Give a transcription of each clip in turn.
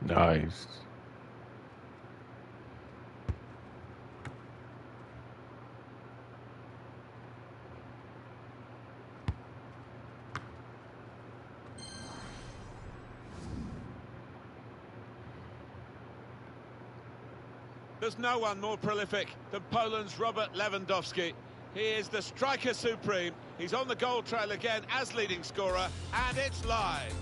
Nice. There's no one more prolific than Poland's Robert Lewandowski. He is the striker supreme. He's on the goal trail again as leading scorer, and it's live.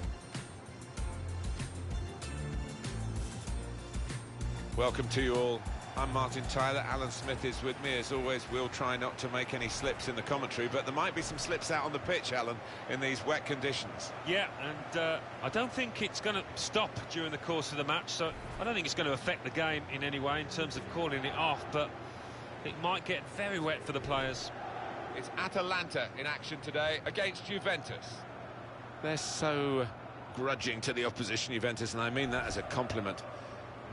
Welcome to you all. I'm Martin Tyler. Alan Smith is with me as always. We'll try not to make any slips in the commentary, but there might be some slips out on the pitch, Alan, in these wet conditions. Yeah, and I don't think it's going to stop during the course of the match, so I don't think it's going to affect the game in any way in terms of calling it off, but it might get very wet for the players. It's Atalanta in action today against Juventus. They're so grudging to the opposition, Juventus, and I mean that as a compliment.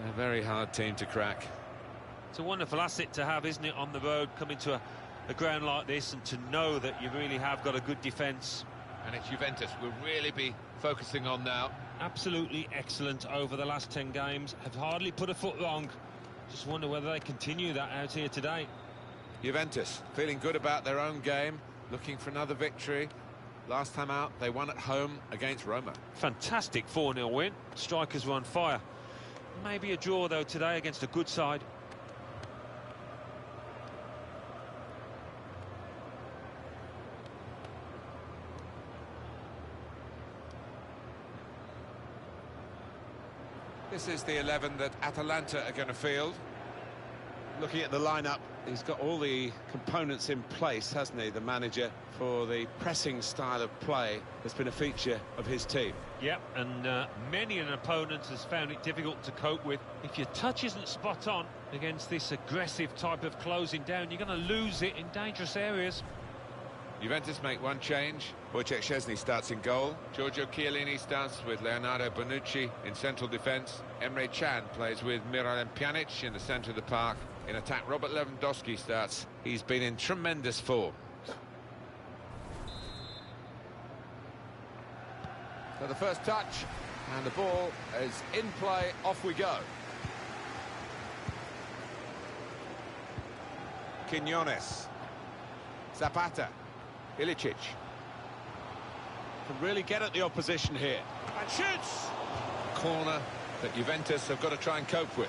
They're a very hard team to crack. It's a wonderful asset to have, isn't it, on the road, coming to a ground like this, and to know that you really have got a good defence. And it's Juventus we'll really be focusing on now. Absolutely excellent over the last 10 games, have hardly put a foot wrong. Just wonder whether they continue that out here today. Juventus feeling good about their own game, looking for another victory. Last time out, they won at home against Roma. Fantastic 4-0 win. Strikers were on fire. Maybe a draw, though, today against a good side. This is the 11 that Atalanta are going to field. Looking at the lineup, he's got all the components in place, hasn't he, the manager, for the pressing style of play that's been a feature of his team. Yep, and many an opponent has found it difficult to cope with. If your touch isn't spot on against this aggressive type of closing down, you're going to lose it in dangerous areas. Juventus make one change. Wojciech Szczesny starts in goal. Giorgio Chiellini starts with Leonardo Bonucci in central defence. Emre Can plays with Miralem Pjanic in the centre of the park. In attack, Robert Lewandowski starts. He's been in tremendous form. So the first touch, and the ball is in play. Off we go. Quiñones. Zapata. Ilicic. Can really get at the opposition here. And shoots! Corner that Juventus have got to try and cope with.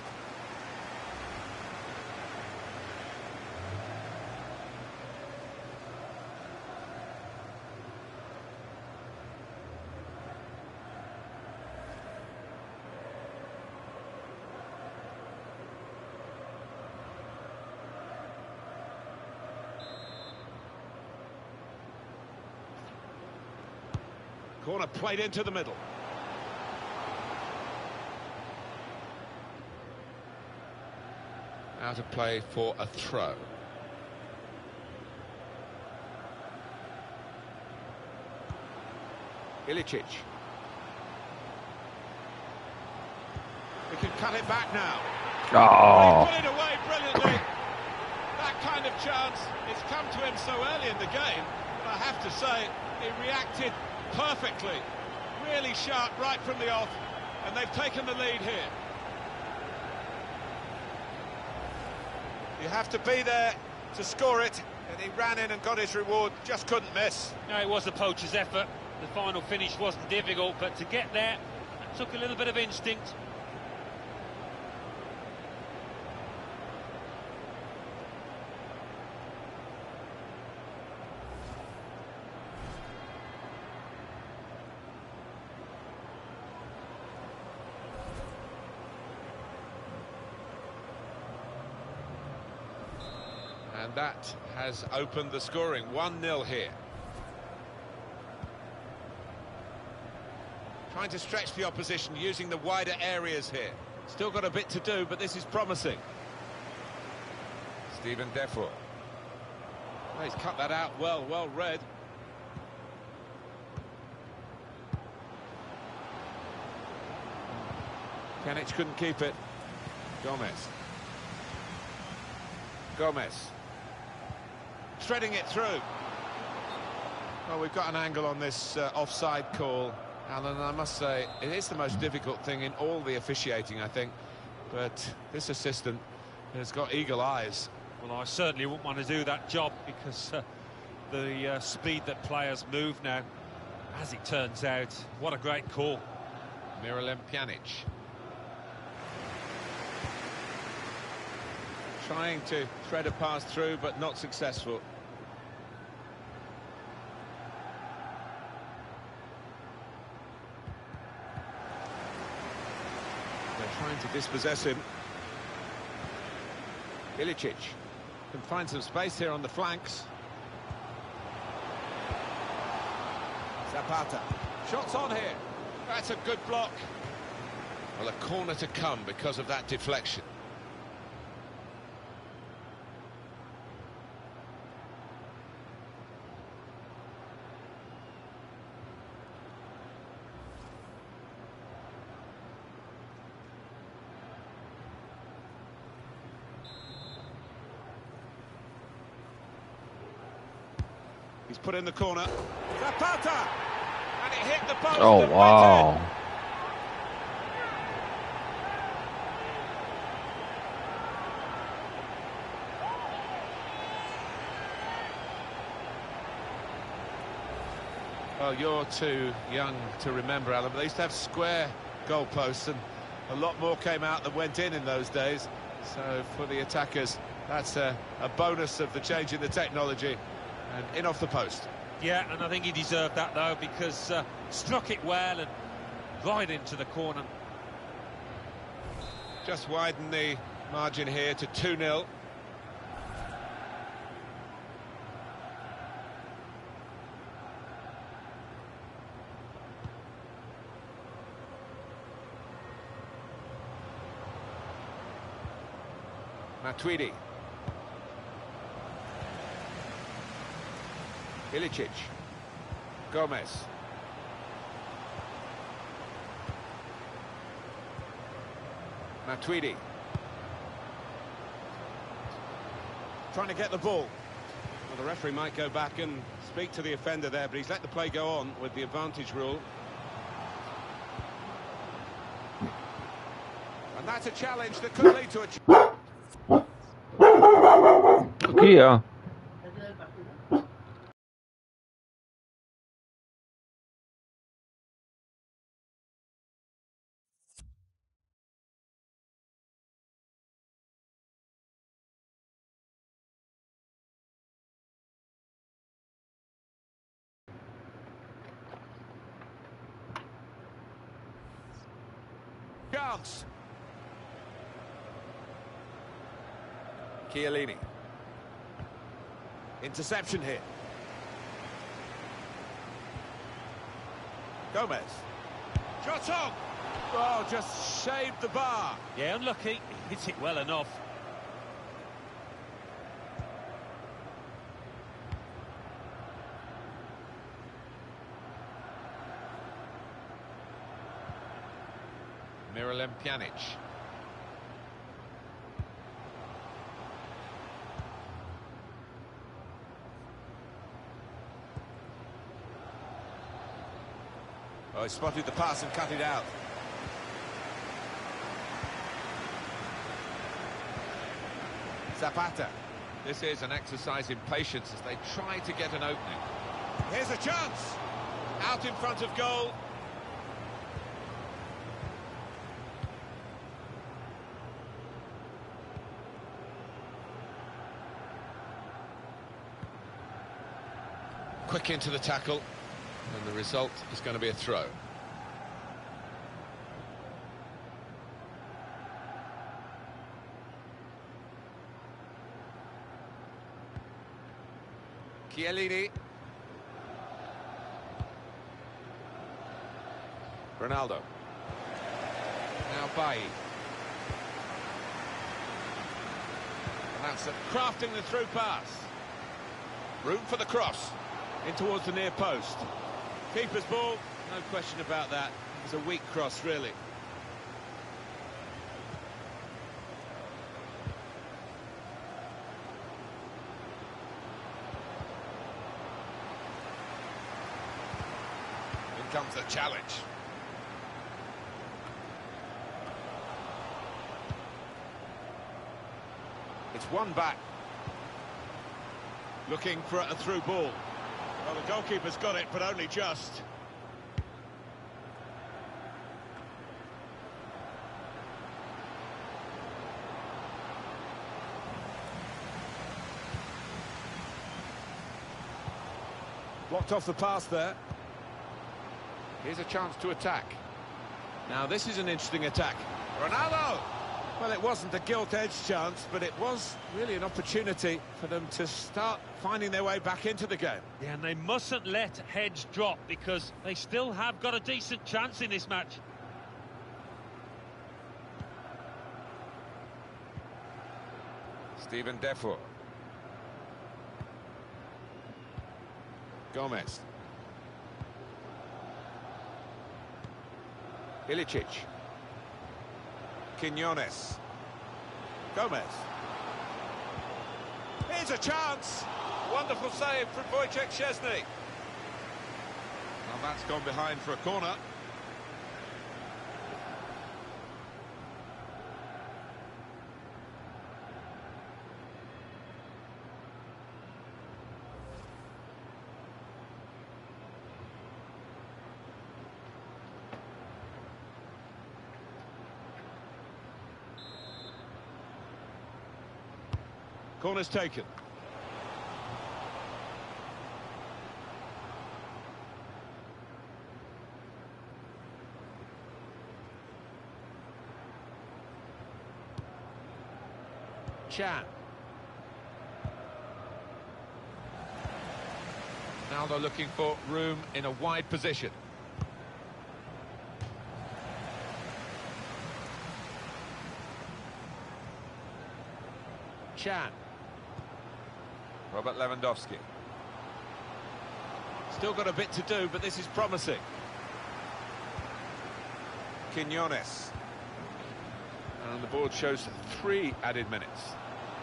Corner played into the middle. Out of play for a throw. Ilicic. He can cut it back now. Oh. He put it away brilliantly. That kind of chance, it's come to him so early in the game, but I have to say, he reacted perfectly, really sharp right from the off, and they've taken the lead here. You have to be there to score it, and he ran in and got his reward, just couldn't miss. No, it was a poacher's effort. The final finish wasn't difficult, but to get there, it took a little bit of instinct. And that has opened the scoring. 1-0 here. Trying to stretch the opposition, using the wider areas here. Still got a bit to do, but this is promising. Steven Defour. Well, he's cut that out well read. Pjanic couldn't keep it. Gomez. Threading it through. Well, we've got an angle on this offside call. Alan, I must say, it is the most difficult thing in all the officiating, I think. But this assistant has got eagle eyes. Well, I certainly wouldn't want to do that job because the speed that players move now, as it turns out, what a great call. Miralem Pjanic. Trying to thread a pass through, but not successful. They're trying to dispossess him. Ilicic can find some space here on the flanks. Zapata. Shots on here. That's a good block. Well, a corner to come because of that deflection. He's put in the corner. Zapata! And it hit the post. Oh, wow. Well, you're too young to remember, Alan, but they used to have square goalposts, and a lot more came out than went in those days. So for the attackers, that's a bonus of the change in the technology. And in off the post. Yeah, and I think he deserved that, though, because struck it well and right into the corner. Just widen the margin here to 2-0. Matuidi. Ilicic. Gomez. Matuidi. Trying to get the ball. Well, the referee might go back and speak to the offender there, but he's let the play go on with the advantage rule. And that's a challenge that could lead to a... Okay, yeah. Chance. Chiellini. Interception here. Gomez. Shot on. Oh, just shaved the bar. Yeah, unlucky. Hits it well enough. Miralem Pjanic. Oh, he spotted the pass and cut it out. Zapata. This is an exercise in patience as they try to get an opening. Here's a chance. Out in front of goal. Quick into the tackle, and the result is going to be a throw. Chiellini. Ronaldo. Now Bailly. And that's crafting the through pass. Room for the cross. In towards the near post. Keeper's ball, no question about that. It was a weak cross, really. In comes the challenge. It's one back. Looking for a through ball. Well, the goalkeeper's got it, but only just. Blocked off the pass there. Here's a chance to attack. Now this is an interesting attack. Ronaldo! Well, it wasn't a gilt-edged chance, but it was really an opportunity for them to start finding their way back into the game. Yeah, and they mustn't let heads drop because they still have got a decent chance in this match. Steven Defour. Gomez. Ilicic. Quinones. Gomez. Here's a chance. Wonderful save from Wojciech Szczesny. Well, that's gone behind for a corner. Corner's taken. Chan. Now they're looking for room in a wide position. Chan. Robert Lewandowski. Still got a bit to do, but this is promising. Quinones. And the board shows 3 added minutes.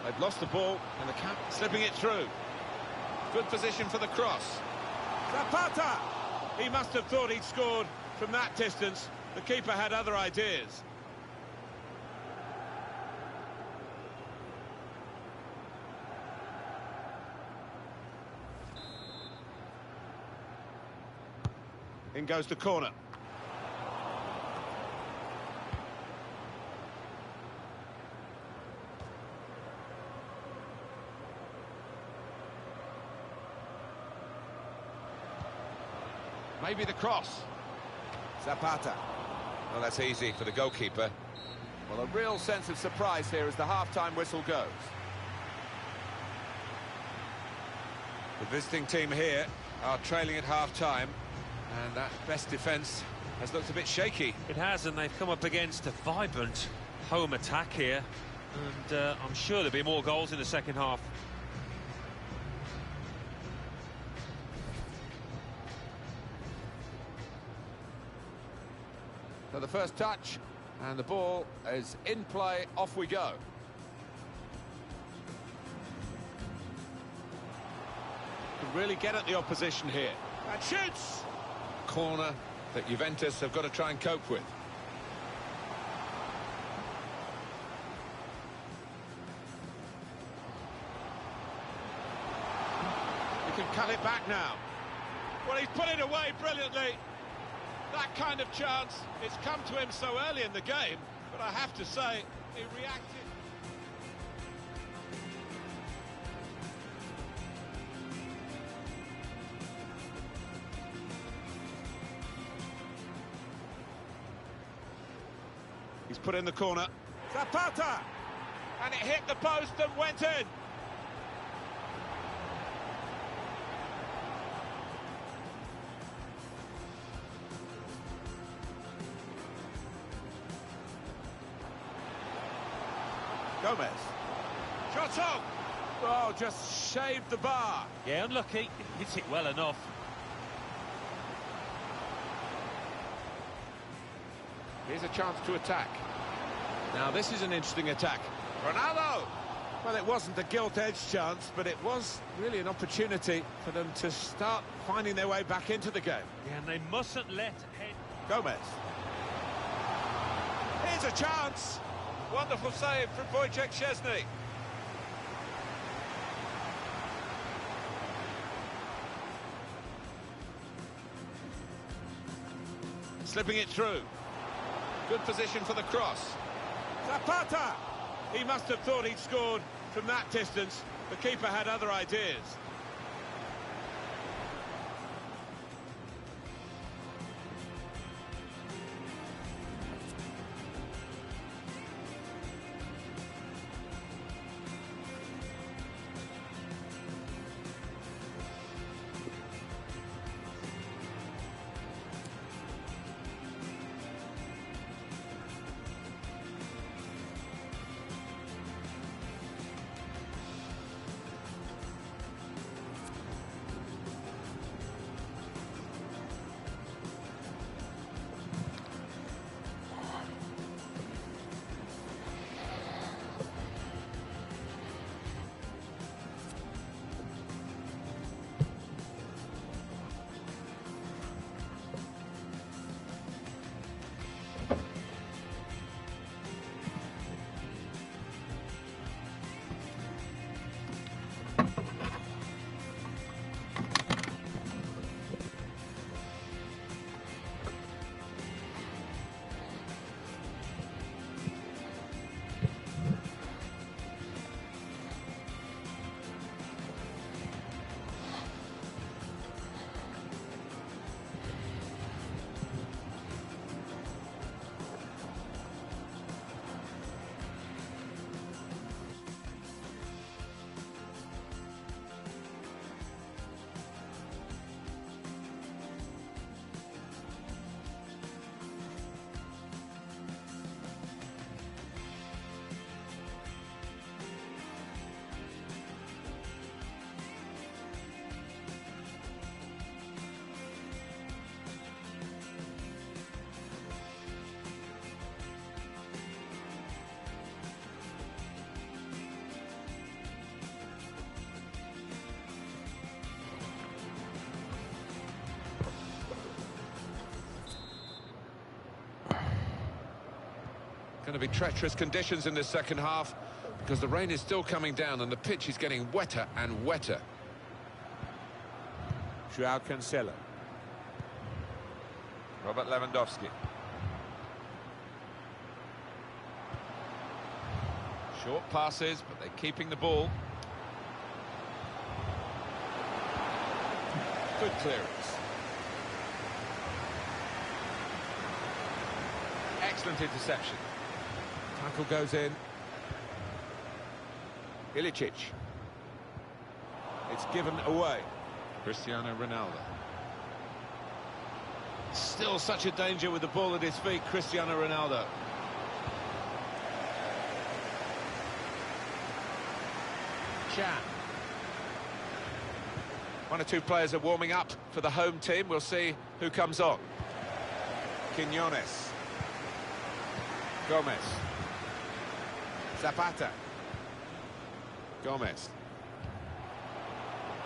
They've lost the ball, and the cap slipping it through. Good position for the cross. Zapata! He must have thought he'd scored from that distance. The keeper had other ideas. In goes the corner. Maybe the cross. Zapata. Well, that's easy for the goalkeeper. Well, a real sense of surprise here as the half-time whistle goes. The visiting team here are trailing at half-time, and that best defence has looked a bit shaky. It has, and they've come up against a vibrant home attack here, and I'm sure there'll be more goals in the second half. So the first touch, and the ball is in play, off we go. Can really get at the opposition here. And shoots! Corner that Juventus have got to try and cope with. He can cut it back now. Well, he's put it away brilliantly. That kind of chance, it's come to him so early in the game, but I have to say, he reacted. He's put in the corner. Zapata! And it hit the post and went in. Gomez. Shot on! Oh, just shaved the bar. Yeah, unlucky. Hits it well enough. Here's a chance to attack. Now, this is an interesting attack. Ronaldo! Well, it wasn't a gilt-edged chance, but it was really an opportunity for them to start finding their way back into the game. Yeah, and they mustn't let head... Gomez. Here's a chance. Wonderful save from Wojciech Szczesny. Slipping it through. Good position for the cross. Zapata! He must have thought he'd scored from that distance. The keeper had other ideas. Going to be treacherous conditions in this second half because the rain is still coming down and the pitch is getting wetter and wetter. Joao Cancelo. Robert Lewandowski. Short passes, but they're keeping the ball. Good clearance. Excellent interception. Tackle goes in. Ilicic. It's given away. Cristiano Ronaldo. Still such a danger with the ball at his feet, Cristiano Ronaldo. Chan. One or two players are warming up for the home team. We'll see who comes on. Quinones. Gomez. Zapata. Gomez.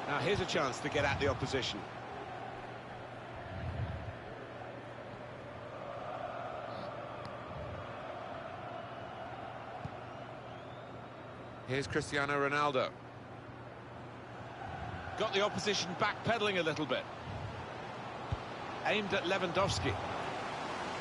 Now here's a chance to get at the opposition. Here's Cristiano Ronaldo. Got the opposition backpedaling a little bit. Aimed at Lewandowski.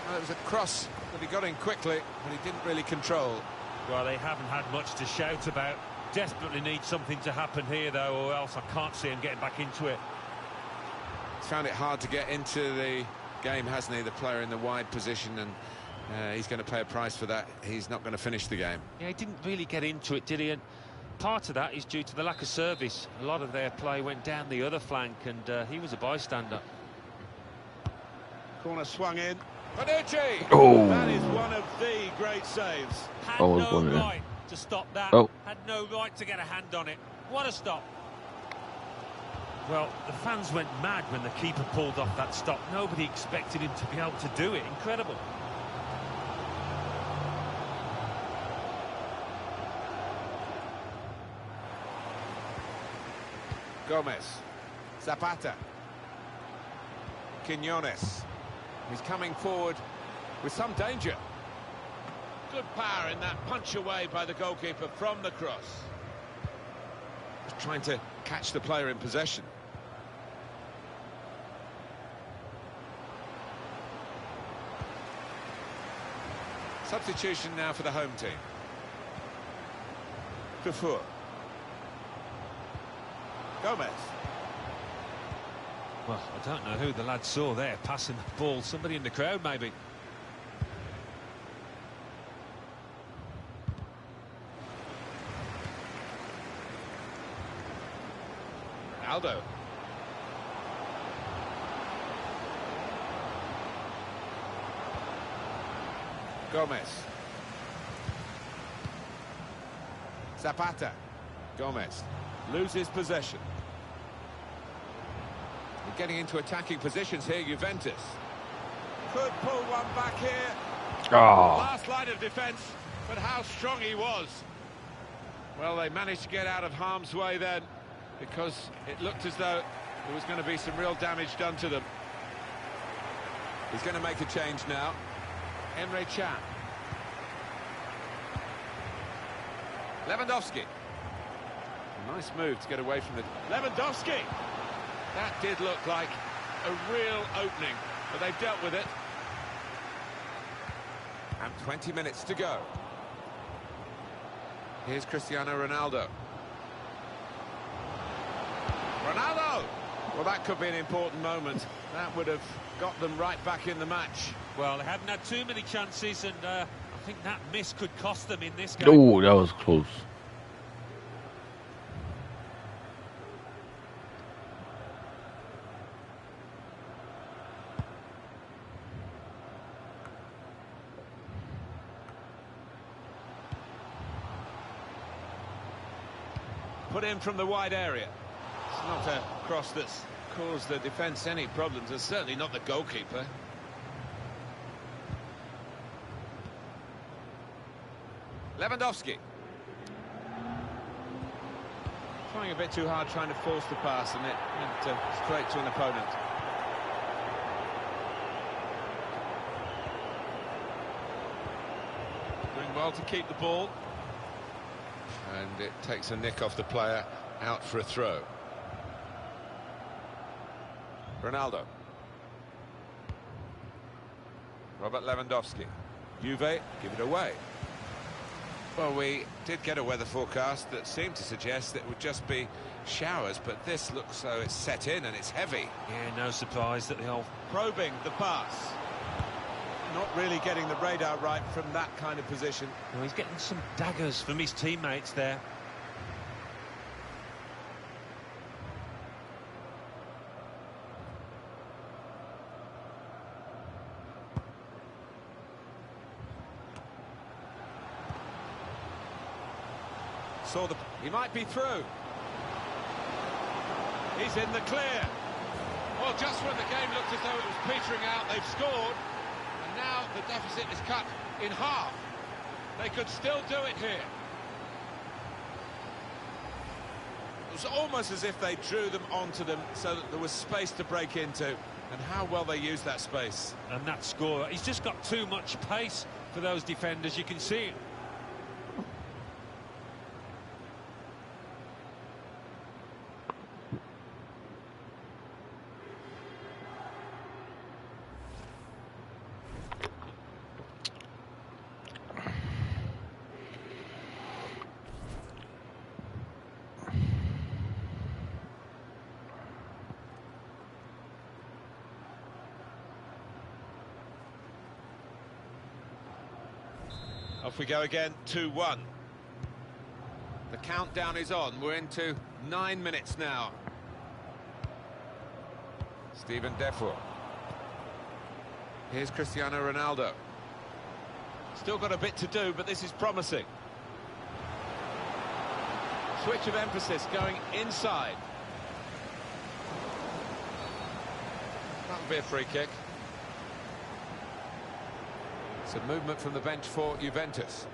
Well, it was a cross that he got in quickly, but he didn't really control. Well, they haven't had much to shout about. Desperately need something to happen here, though, or else I can't see him getting back into it. He's found it hard to get into the game, hasn't he, the player in the wide position, and he's going to pay a price for that. He's not going to finish the game. Yeah, he didn't really get into it, did he? And part of that is due to the lack of service. A lot of their play went down the other flank, and he was a bystander. Corner swung in. Bonucci! Oh. That is one of the great saves. Had Oh, no one, yeah. right to stop that. Oh. Had no right to get a hand on it. What a stop. Well, the fans went mad when the keeper pulled off that stop. Nobody expected him to be able to do it. Incredible. Gomez. Zapata. Quiñones. He's coming forward with some danger. Good power in that punch away by the goalkeeper from the cross. Just trying to catch the player in possession. Substitution now for the home team. Dufour. Gomez. Well, I don't know who the lad saw there passing the ball. Somebody in the crowd, maybe. Ronaldo. Gomez. Zapata. Gomez loses possession. We're getting into attacking positions here, Juventus. Could pull one back here. Oh. Last line of defence, but how strong he was. Well, they managed to get out of harm's way then, because it looked as though there was going to be some real damage done to them. He's going to make a change now. Emre Can. Lewandowski. A nice move to get away from the... Lewandowski! That did look like a real opening, but they've dealt with it. And 20 minutes to go. Here's Cristiano Ronaldo. Ronaldo! Well, that could be an important moment. That would have got them right back in the match. Well, they haven't had too many chances, and I think that miss could cost them in this game. Oh, that was close. Put in from the wide area. It's not a cross that's caused the defence any problems. It's certainly not the goalkeeper. Lewandowski. Trying a bit too hard, trying to force the pass, and it went straight to an opponent. Doing well to keep the ball. And it takes a nick off the player, out for a throw. Ronaldo. Robert Lewandowski. Juve give it away. Well, we did get a weather forecast that seemed to suggest that it would just be showers, but this looks so it's set in and it's heavy. Yeah, no surprise that the whole... Probing the pass. Not really getting the radar right from that kind of position. Well, he's getting some daggers from his teammates there. He might be through. He's in the clear. Well, just when the game looked as though it was petering out, they've scored. And now the deficit is cut in half. They could still do it here. It was almost as if they drew them onto them so that there was space to break into. And how well they used that space. And that scorer, he's just got too much pace for those defenders, you can see it. Off we go again, 2-1. The countdown is on. We're into 9 minutes now. Steven Defour. Here's Cristiano Ronaldo. Still got a bit to do, but this is promising. Switch of emphasis going inside. That'll be a free kick. Some movement from the bench for Juventus.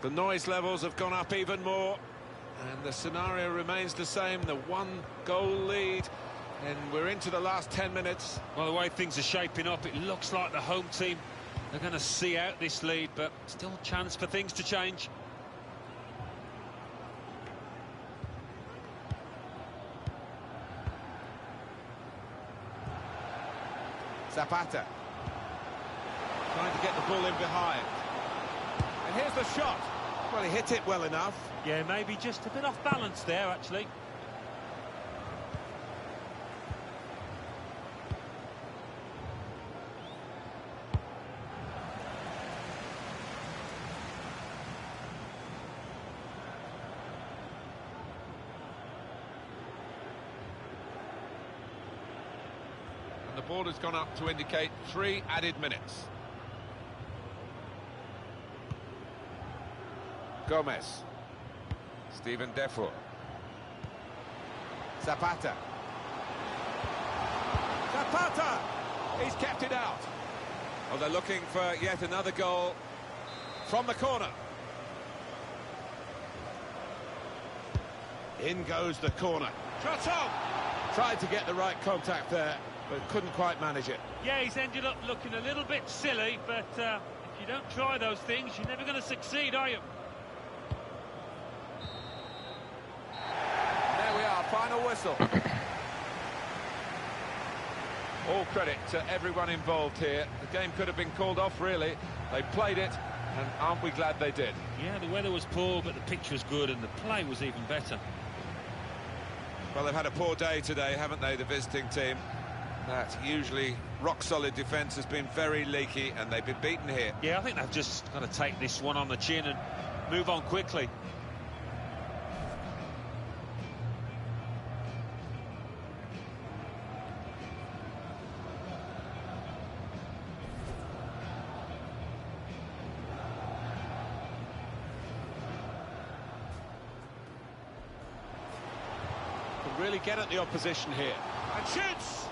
The noise levels have gone up even more, and the scenario remains the same, the one-goal lead, and we're into the last 10 minutes. Well, the way things are shaping up, it looks like the home team are going to see out this lead, but still a chance for things to change. Zapata. Trying to get the ball in behind. And here's the shot. Well, he hit it well enough. Yeah, maybe just a bit off balance there, actually. And the ball has gone up to indicate 3 added minutes. Gomez. Steven Defour. Zapata. Zapata! He's kept it out. Well, they're looking for yet another goal from the corner. In goes the corner. Shot on! Tried to get the right contact there, but couldn't quite manage it. Yeah, he's ended up looking a little bit silly, but if you don't try those things, you're never going to succeed, are you? There we are, final whistle. All credit to everyone involved here. The game could have been called off, really. They played it, and aren't we glad they did? Yeah, the weather was poor, but the pitch was good, and the play was even better. Well, they've had a poor day today, haven't they, the visiting team? That usually rock-solid defence has been very leaky, and they've been beaten here. Yeah, I think they've just got to take this one on the chin and move on quickly. Can really get at the opposition here. And shoots!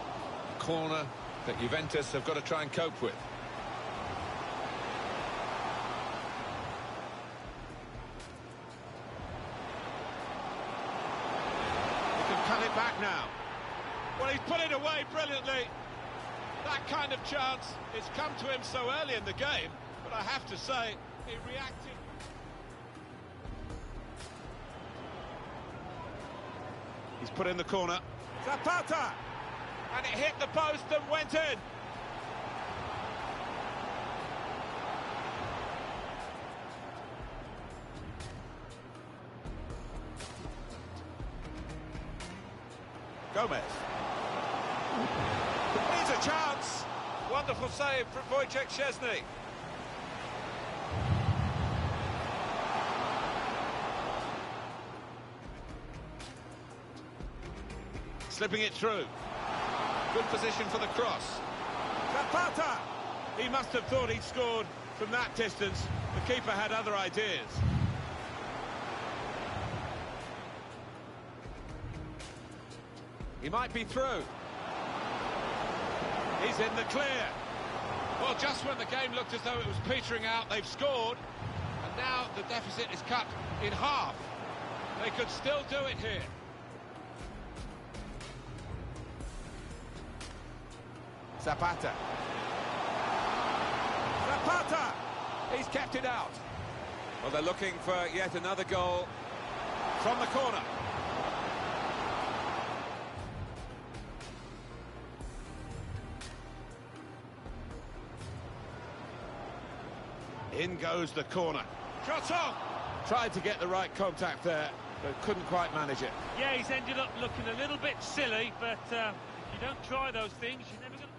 Corner that Juventus have got to try and cope with. He can cut it back now. Well, he's put it away brilliantly. That kind of chance, it's come to him so early in the game, but I have to say, he reacted. He's put in the corner. Zapata! And it hit the post and went in. Gomez. Here's a chance. Wonderful save from Wojciech Szczesny. Slipping it through. Good position for the cross. Zapata! He must have thought he'd scored from that distance. The keeper had other ideas. He might be through. He's in the clear. Well, just when the game looked as though it was petering out, they've scored. And now the deficit is cut in half. They could still do it here. Zapata. Zapata! He's kept it out. Well, they're looking for yet another goal from the corner. In goes the corner. Shot on! Tried to get the right contact there, but couldn't quite manage it. Yeah, he's ended up looking a little bit silly, but if you don't try those things, you're never going to...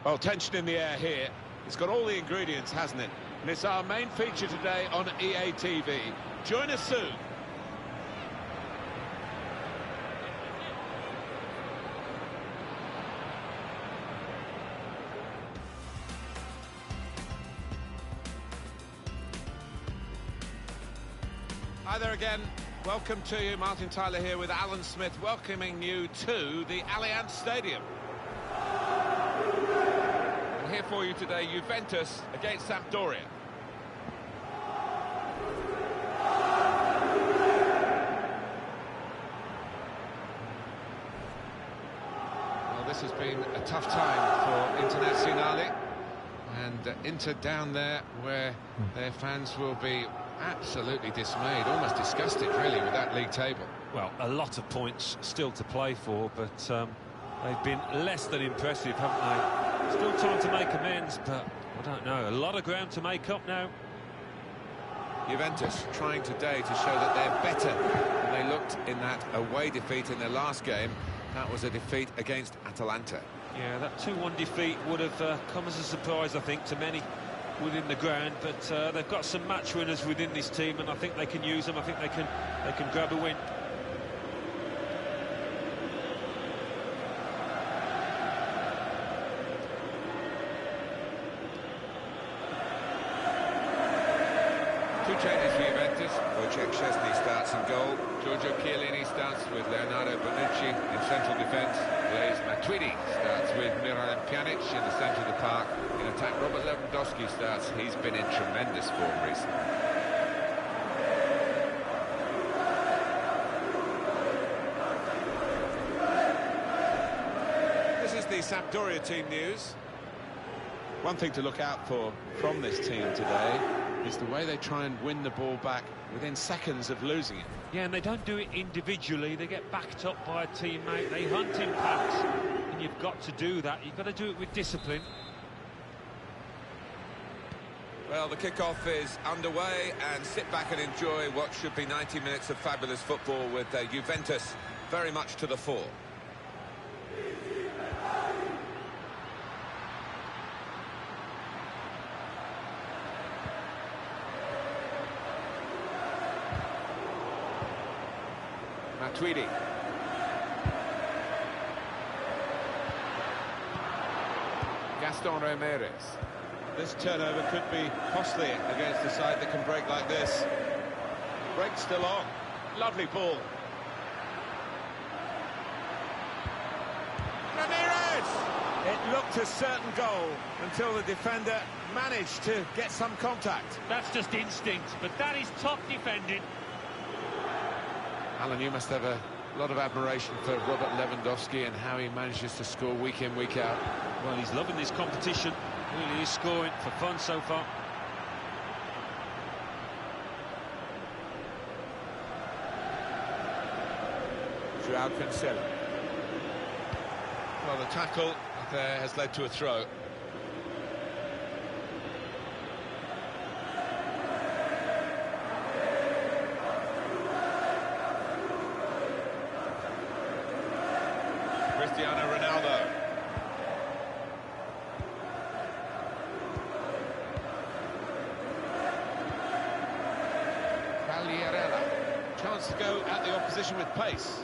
Well, tension in the air here. It's got all the ingredients, hasn't it? And it's our main feature today on EA TV. Join us soon. Hi there again. Welcome to you. Martin Tyler here with Alan Smith, welcoming you to the Allianz Stadium. And here for you today, Juventus against Sampdoria. Well, this has been a tough time for Internazionale, and Inter down there where their fans will be absolutely dismayed, almost disgusted really with that league table. Well, a lot of points still to play for, but they've been less than impressive, haven't they? Still time to make amends, but I don't know, a lot of ground to make up now. Juventus trying today to show that they're better than they looked in that away defeat in their last game. That was a defeat against Atalanta. Yeah, that 2-1 defeat would have come as a surprise, I think, to many within the ground, but they've got some match winners within this team, and I think they can use them. I think they can grab a win. Two changes for Juventus. Wojciech Szczesny starts in goal. Giorgio Chiellini starts with Leonardo Bonucci in central defence. Blaise Matuidi starts with Miralem Pjanic in the centre of the park. In attack, Robert Lewandowski starts. He's been in tremendous form recently. This is the Sampdoria team news. One thing to look out for from this team today is the way they try and win the ball back within seconds of losing it. Yeah, and they don't do it individually. They get backed up by a teammate. They hunt in packs, and you've got to do that. You've got to do it with discipline. Well, the kickoff is underway, and sit back and enjoy what should be 90 minutes of fabulous football with Juventus very much to the fore. Matuidi. Gaston Ramirez. This turnover could be costly against a side that can break like this. Break still on. Lovely ball. Ramirez! It looked a certain goal until the defender managed to get some contact. That's just instinct, but that is top defending. Alan, you must have a lot of admiration for Robert Lewandowski and how he manages to score week in, week out. Well, he's loving this competition. Really is scoring for fun so far. Joao Cancelo. Well, the tackle there has led to a throw. Cristiano Ronaldo. Chance to go at the opposition with pace.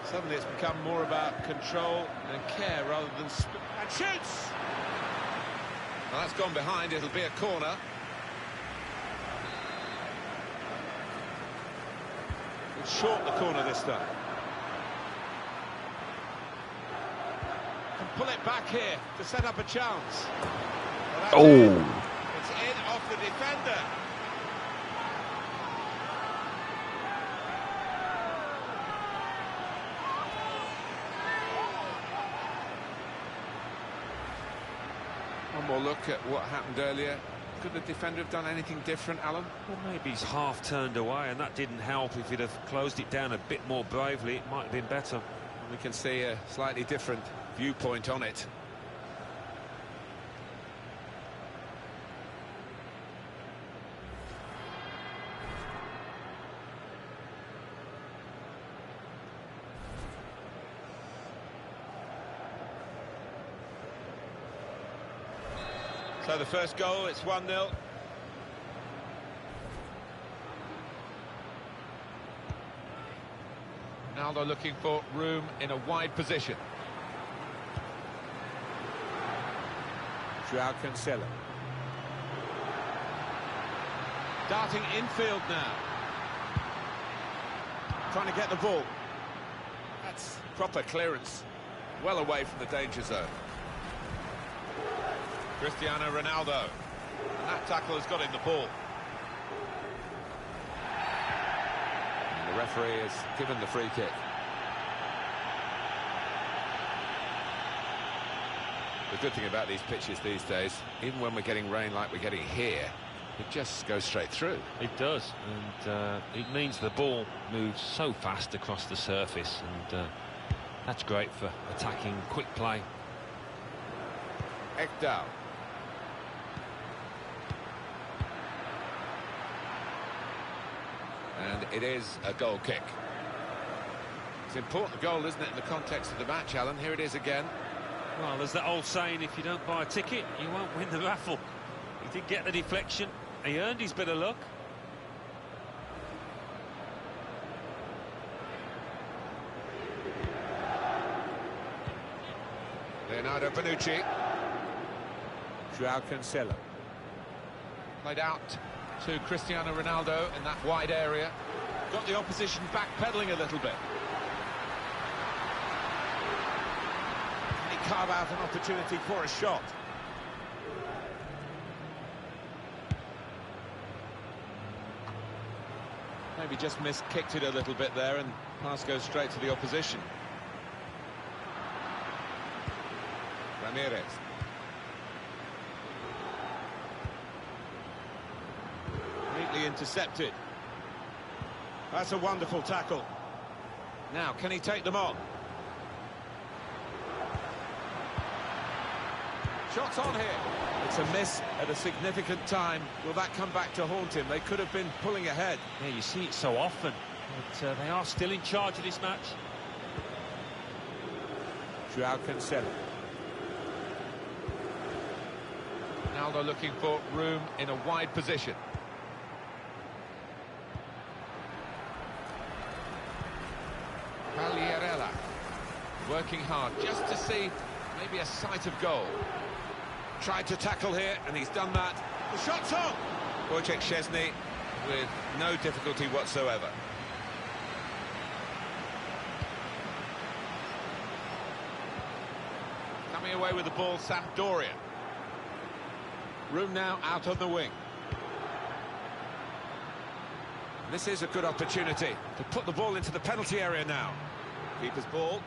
Suddenly it's become more about control and care rather than and shoots! Well, that's gone behind. It'll be a corner. It's short the corner this time. Can pull it back here to set up a chance. Well, Oh. it's in off the defender. One more look at what happened earlier. Could the defender have done anything different, Alan? Well, maybe he's half turned away, and that didn't help. If he'd have closed it down a bit more bravely, it might have been better. We can see a slightly different viewpoint on it. So the first goal, it's 1-0. Ronaldo looking for room in a wide position. Joao Cancelo. Darting infield now. Trying to get the ball. That's proper clearance. Well away from the danger zone. Cristiano Ronaldo. And that tackle has got in the ball. And the referee has given the free kick. The good thing about these pitches these days, even when we're getting rain like we're getting here, it just goes straight through. It does, and it means the ball moves so fast across the surface, and that's great for attacking quick play. Ekdal. And it is a goal kick. It's an important goal, isn't it, in the context of the match, Alan? Here it is again. Well, there's that old saying, if you don't buy a ticket, you won't win the raffle. He did get the deflection. He earned his bit of luck. Leonardo Bonucci. Joao Cancelo. Played out to Cristiano Ronaldo in that wide area. Got the opposition backpedaling a little bit. Can he carve out an opportunity for a shot? Maybe just kicked it a little bit there, and pass goes straight to the opposition. Ramirez. Neatly intercepted. That's a wonderful tackle. Now, can he take them on? Shots on here. It's a miss at a significant time. Will that come back to haunt him? They could have been pulling ahead. Yeah, you see it so often, but they are still in charge of this match. Joao Cancelo. Ronaldo looking for room in a wide position. Pagliarella working hard just to see maybe a sight of goal. Tried to tackle here, and he's done that. The shot's on! Wojciech Szczesny with no difficulty whatsoever. Coming away with the ball, Sampdoria. Room now out on the wing. This is a good opportunity to put the ball into the penalty area now. Keeper's ball.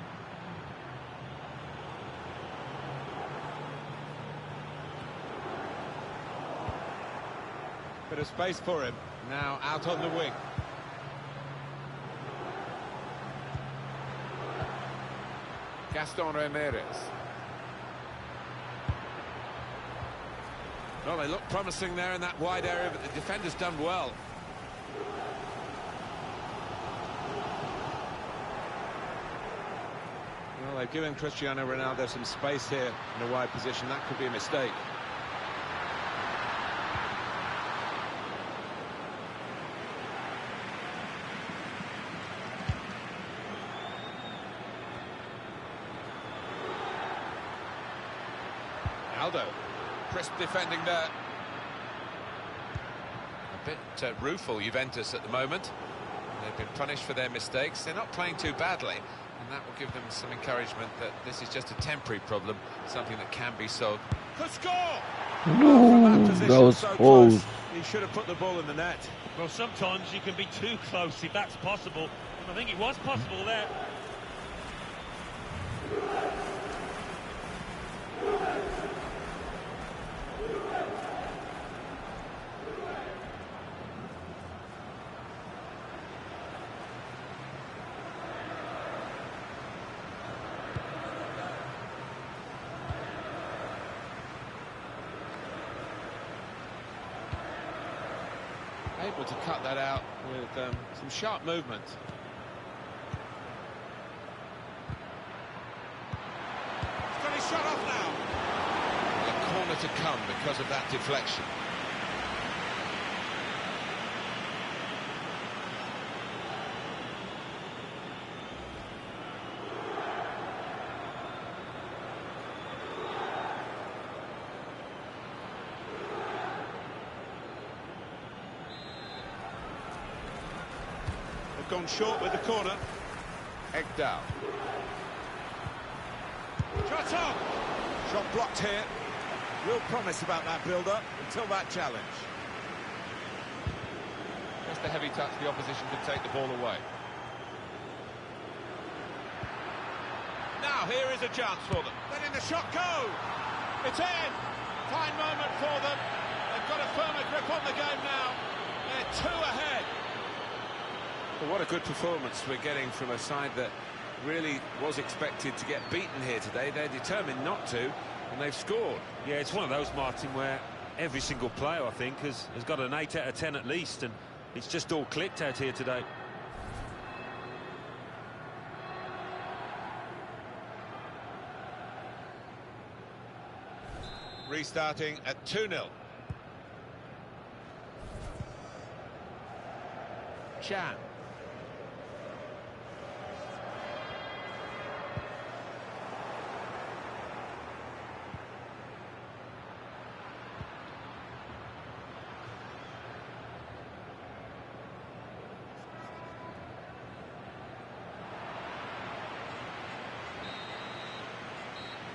Bit of space for him. Now out on the wing. Gaston Ramirez. Well, they look promising there in that wide area, but the defender's done well. Well, they've given Cristiano Ronaldo some space here in a wide position. That could be a mistake. Aldo, crisp defending there. A bit rueful, Juventus, at the moment. They've been punished for their mistakes. They're not playing too badly, and that will give them some encouragement that this is just a temporary problem, something that can be solved. The score! No, that was close. He should have put the ball in the net. Well, sometimes you can be too close if that's possible. I think it was possible there. able to cut that out with some sharp movement. He's got his shot off now. A corner to come because of that deflection. Gone short with the corner. Egdal. Shot on! Shot blocked here. Real promise about that build-up until that challenge. Just a heavy touch, the opposition could take the ball away. Now here is a chance for them. Letting the shot go! It's in! Fine moment for them. They've got a firmer grip on the game now. They're 2 ahead. Well, what a good performance we're getting from a side that really was expected to get beaten here today. They're determined not to, and they've scored. Yeah, it's one of those, Martin, where every single player, I think, has got an 8 out of 10 at least, and it's just all clicked out here today. Restarting at 2-0. Chan.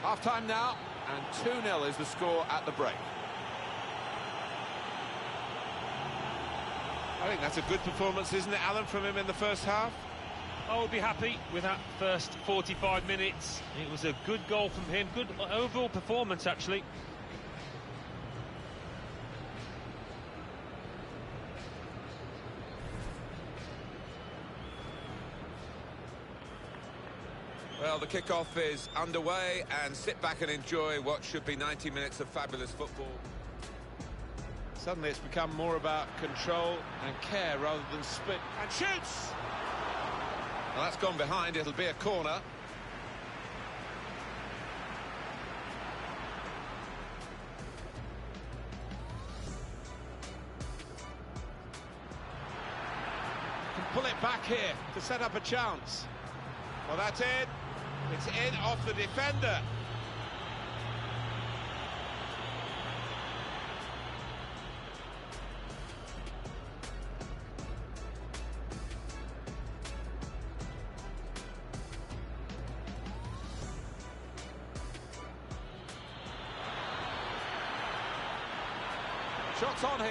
Half-time now, and 2-0 is the score at the break. I think that's a good performance, isn't it, Alan, from him in the first half? I would be happy with that first 45 minutes. It was a good goal from him, good overall performance, actually. Well, the kickoff is underway, and sit back and enjoy what should be 90 minutes of fabulous football. Suddenly it's become more about control and care rather than split. And shoots! Well, that's gone behind. It'll be a corner. Can pull it back here to set up a chance. Well, that's it. It's in off the defender. Shots on here.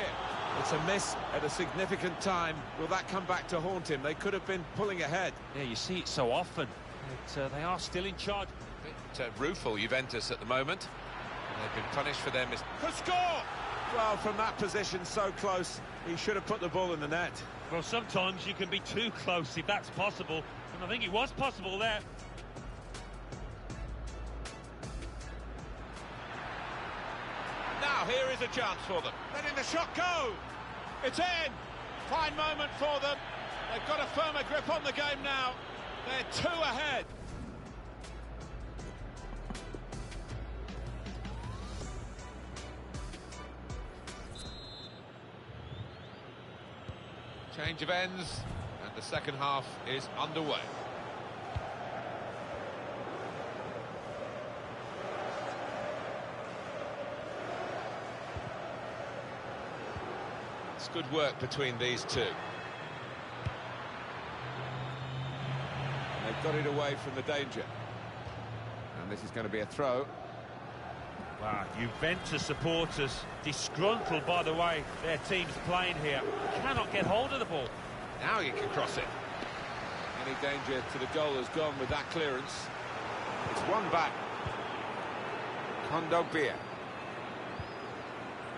It's a miss at a significant time. Will that come back to haunt him? They could have been pulling ahead. Yeah, you see it so often. They are still in charge. A bit rueful, Juventus, at the moment. They've been punished for their mistake. For score! Well, from that position, so close, he should have put the ball in the net. Well, sometimes you can be too close if that's possible, and I think it was possible there. Now, here is a chance for them. Letting the shot go! It's in! Fine moment for them. They've got a firmer grip on the game now. They're 2 ahead. Change of ends, and the second half is underway. It's good work between these two. They've got it away from the danger. And this is going to be a throw. Wow, Juventus supporters disgruntled by the way their team's playing here. Cannot get hold of the ball. Now you can cross it. Any danger to the goal has gone with that clearance. It's one back. Kondogbia.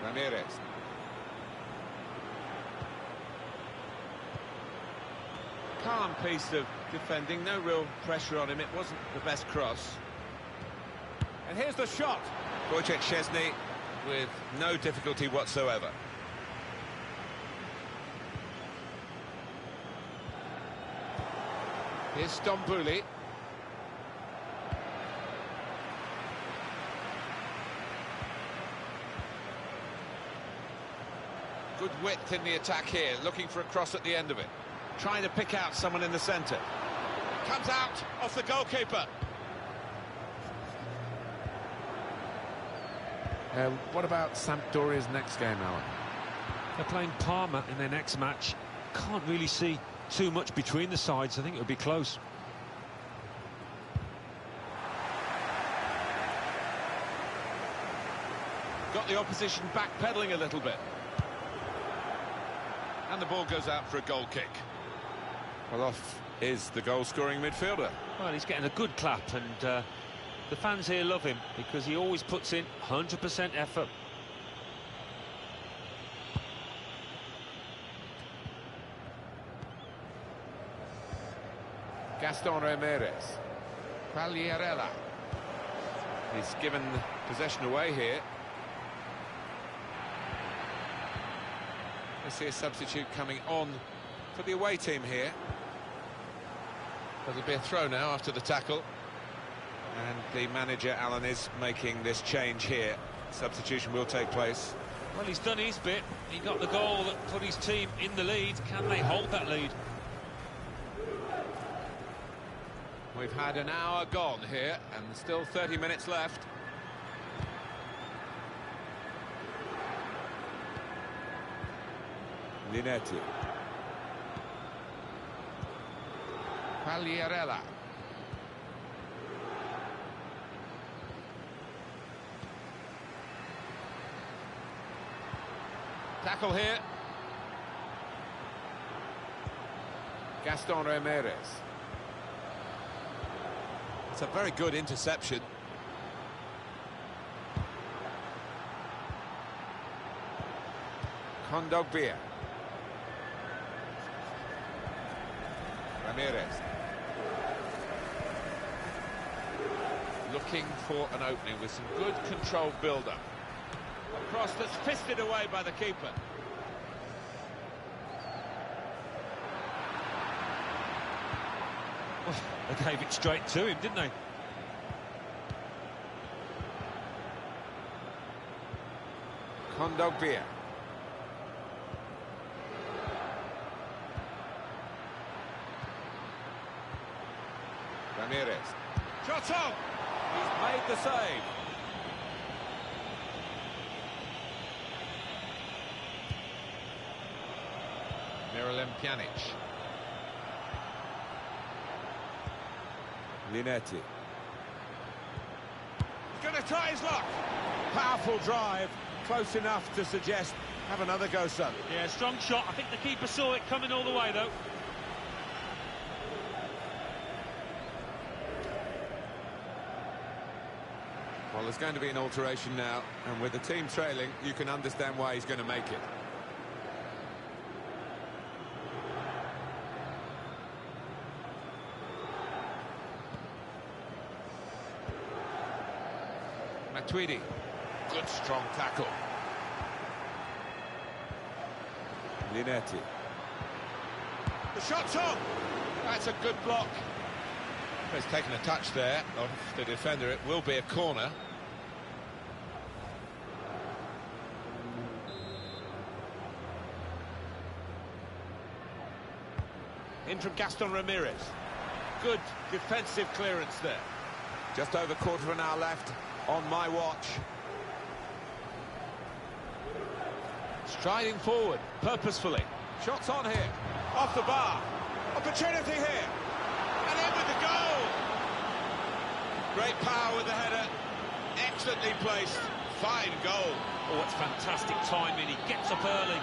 Ramirez. Calm piece of defending, no real pressure on him. It wasn't the best cross. And here's the shot. Wojciech Szczesny with no difficulty whatsoever. Here's Stambouli. Good width in the attack here, looking for a cross at the end of it. Trying to pick out someone in the centre. Comes out off the goalkeeper. What about Sampdoria's next game, Alan? They're playing Parma in their next match. Can't really see too much between the sides. I think it'll be close. Got the opposition backpedaling a little bit. And the ball goes out for a goal kick. Well, off is the goal-scoring midfielder. Well, he's getting a good clap, and the fans here love him because he always puts in 100% effort. Gaston Ramirez. Quagliarella. He's given possession away here. I see a substitute coming on for the away team here. There'll be a throw now after the tackle. And the manager, Alan, is making this change here. Substitution will take place. Well, he's done his bit. He got the goal that put his team in the lead. Can they hold that lead? We've had an hour gone here and still 30 minutes left. Linetti. Quagliarella. Tackle here. Gaston Ramirez. It's a very good interception. Kondogbia. Ramirez. Looking for an opening with some good controlled build-up. A cross that's fisted away by the keeper. Well, they gave it straight to him, didn't they? Kondogbia. Ramirez. Shot on! He's made the save. Miralem Pjanic. Linetti. He's going to try his luck. Powerful drive. Close enough to suggest, have another go, son. Yeah, strong shot. I think the keeper saw it coming all the way, though. Well, there's going to be an alteration now, and with the team trailing, you can understand why he's going to make it. Matuidi. Good strong tackle. Linetti. The shot's on! That's a good block. He's taken a touch there of the defender. It will be a corner. In from Gaston Ramirez. Good defensive clearance there. Just over quarter of an hour left on my watch. Striding forward, purposefully. Shots on here. Off the bar. Opportunity here. And in with the goal. Great power with the header. Excellently placed. Fine goal. Oh, it's fantastic timing. He gets up early.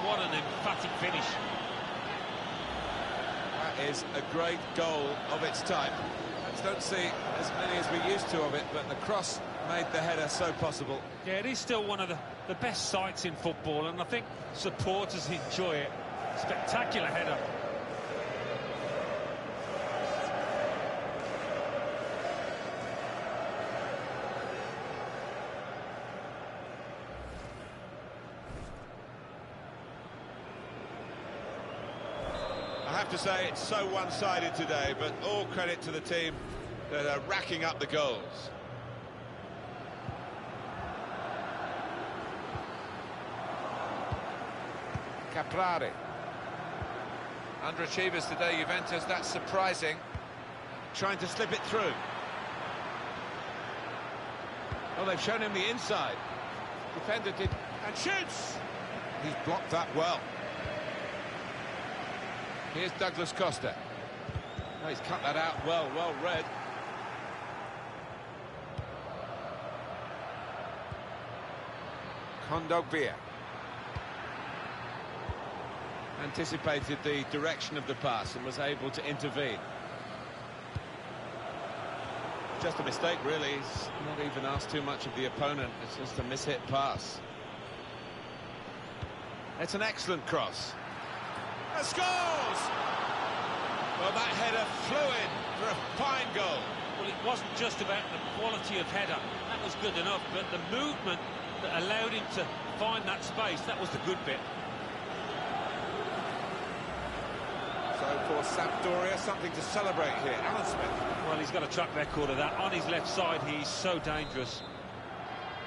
What an emphatic finish. That is a great goal of its type. I don't see as many as we used to of it, but the cross made the header so possible. Yeah, it is still one of the best sights in football, and I think supporters enjoy it. Spectacular header. I have to say it's so one-sided today, but all credit to the team that are racking up the goals. Caprari. Underachievers today, Juventus, that's surprising. Trying to slip it through. Oh, they've shown him the inside. Defender did, and shoots! He's blocked that well. Here's Douglas Costa. Oh, he's cut that out well read. Kondogbia. Anticipated the direction of the pass and was able to intervene. Just a mistake, really. He's not even asked too much of the opponent. It's just a mishit pass. It's an excellent cross. And scores! Well, that header flew in for a fine goal. Well, it wasn't just about the quality of header. That was good enough, but the movement that allowed him to find that space, that was the good bit. So for Sampdoria, something to celebrate here. Alan Smith. Well, he's got a track record of that. On his left side, he's so dangerous.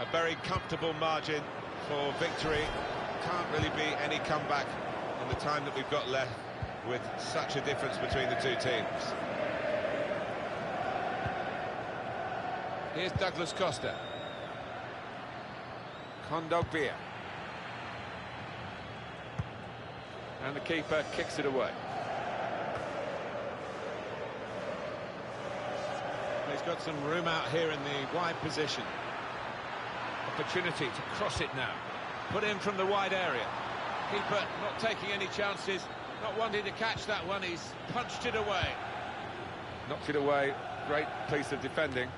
A very comfortable margin for victory. Can't really be any comeback in the time that we've got left with such a difference between the two teams. Here's Douglas Costa. Kondogbia. And the keeper kicks it away. He's got some room out here in the wide position. Opportunity to cross it now. Put in from the wide area. Keeper not taking any chances, not wanting to catch that one. He's punched it away. Knocked it away. Great piece of defending.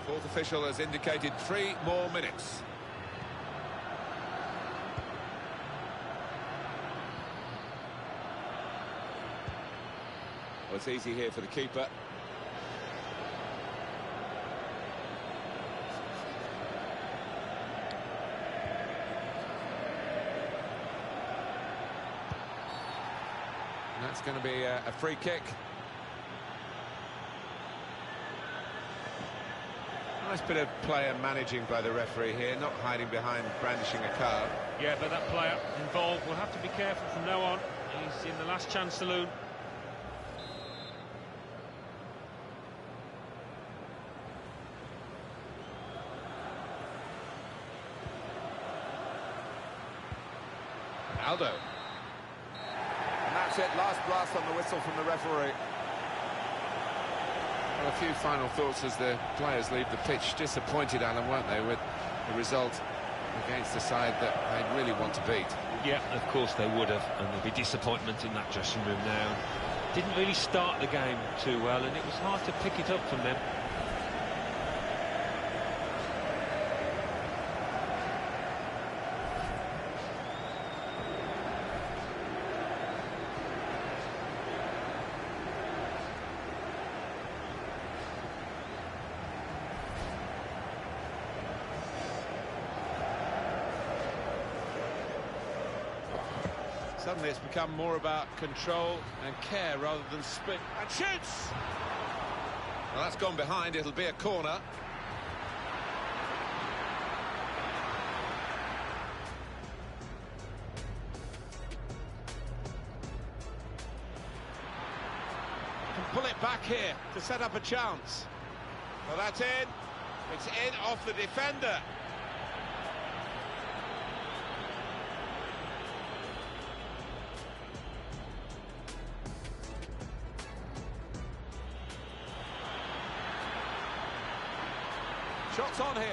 Fourth official has indicated 3 more minutes. Well, it's easy here for the keeper. That's going to be a free kick. Nice bit of player managing by the referee here, not hiding behind brandishing a card. Yeah, but that player involved will have to be careful from now on. He's in the last chance saloon. Aldo. And that's it, last blast on the whistle from the referee. Well, a few final thoughts as the players leave the pitch. Disappointed, Alan, weren't they, with the result against the side that they'd really want to beat? Yeah, of course they would have, and there'll be disappointment in that dressing room now. Didn't really start the game too well, and it was hard to pick it up from them. Suddenly it's become more about control and care rather than spin. And shoots! Well, that's gone behind. It'll be a corner. Can pull it back here to set up a chance. Well, that's in. It's in off the defender. Shots on here.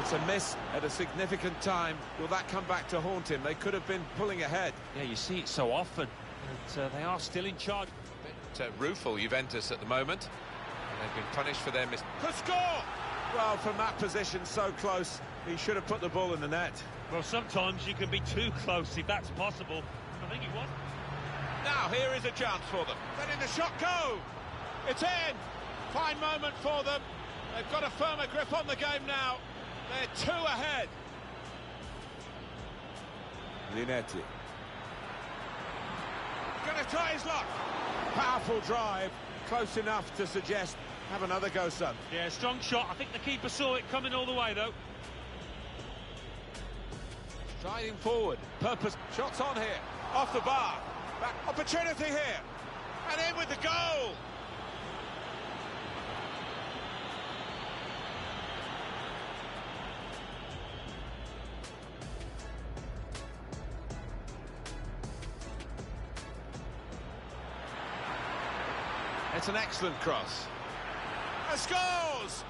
It's a miss at a significant time. Will that come back to haunt him? They could have been pulling ahead. Yeah, you see it so often. But they are still in charge. Bit rueful, Juventus, at the moment. They've been punished for their miss. Could score! Well, from that position, so close, he should have put the ball in the net. Well, sometimes you can be too close, if that's possible. I think he was. Now, here is a chance for them. Letting the shot go! It's in! Fine moment for them. They've got a firmer grip on the game now. They're 2 ahead. Linetti. Gonna try his luck. Powerful drive, close enough to suggest, have another go, son. Yeah, strong shot. I think the keeper saw it coming all the way, though. Striding forward, purpose, shots on here, off the bar. Back opportunity here, and in with the goal. It's an excellent cross. And scores!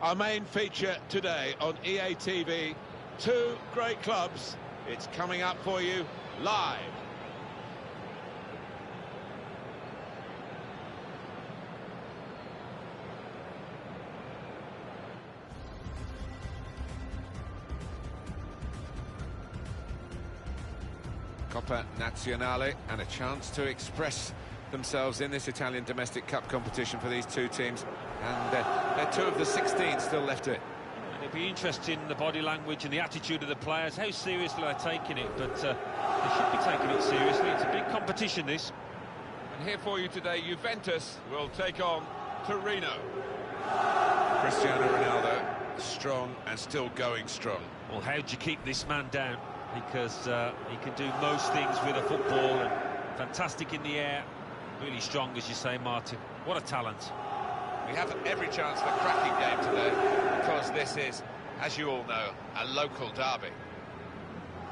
Our main feature today on EA TV, two great clubs. It's coming up for you live. Coppa Nazionale, and a chance to express themselves in this Italian domestic cup competition for these two teams, and they're two of the 16 still left to it. And it'll be interesting, the body language and the attitude of the players, how seriously they're taking it, but they should be taking it seriously. It's a big competition, this. And here for you today, Juventus will take on Torino. Cristiano Ronaldo, strong and still going strong. Well, how do you keep this man down? Because he can do most things with a football, and fantastic in the air, really strong, as you say, Martin. What a talent. We have every chance for a cracking game today, because this is, as you all know, a local derby.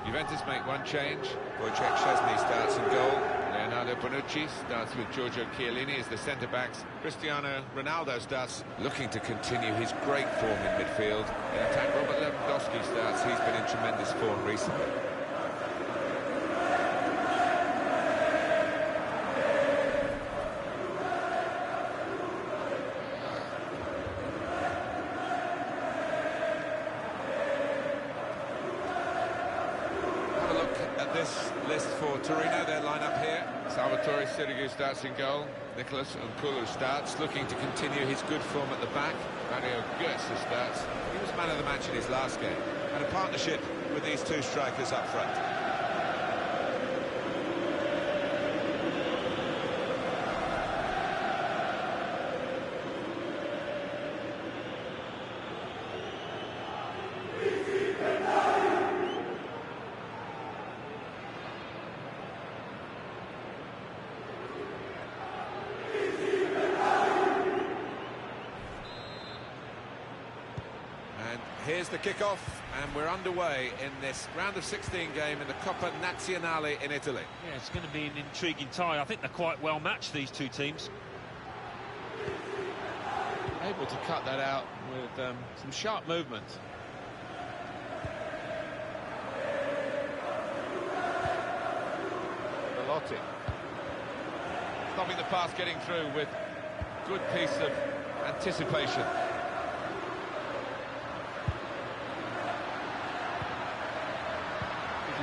Juventus make one change. Wojciech Szczesny starts in goal. Leonardo Bonucci starts with Giorgio Chiellini as the centre-backs. Cristiano Ronaldo starts looking to continue his great form in midfield. In attack, Robert Lewandowski starts. He's been in tremendous form recently. This list for Torino, their lineup here. Salvatore Sirigu starts in goal. Nicolas Nkulu starts, looking to continue his good form at the back. Mario Götze starts. He was man of the match in his last game. And a partnership with these two strikers up front. Here's the kickoff, and we're underway in this round of 16 game in the Coppa Nazionale in Italy. Yeah, it's going to be an intriguing tie. I think they're quite well matched, these two teams. Able to cut that out with some sharp movement. Belotti. Stopping the pass getting through with good piece of anticipation.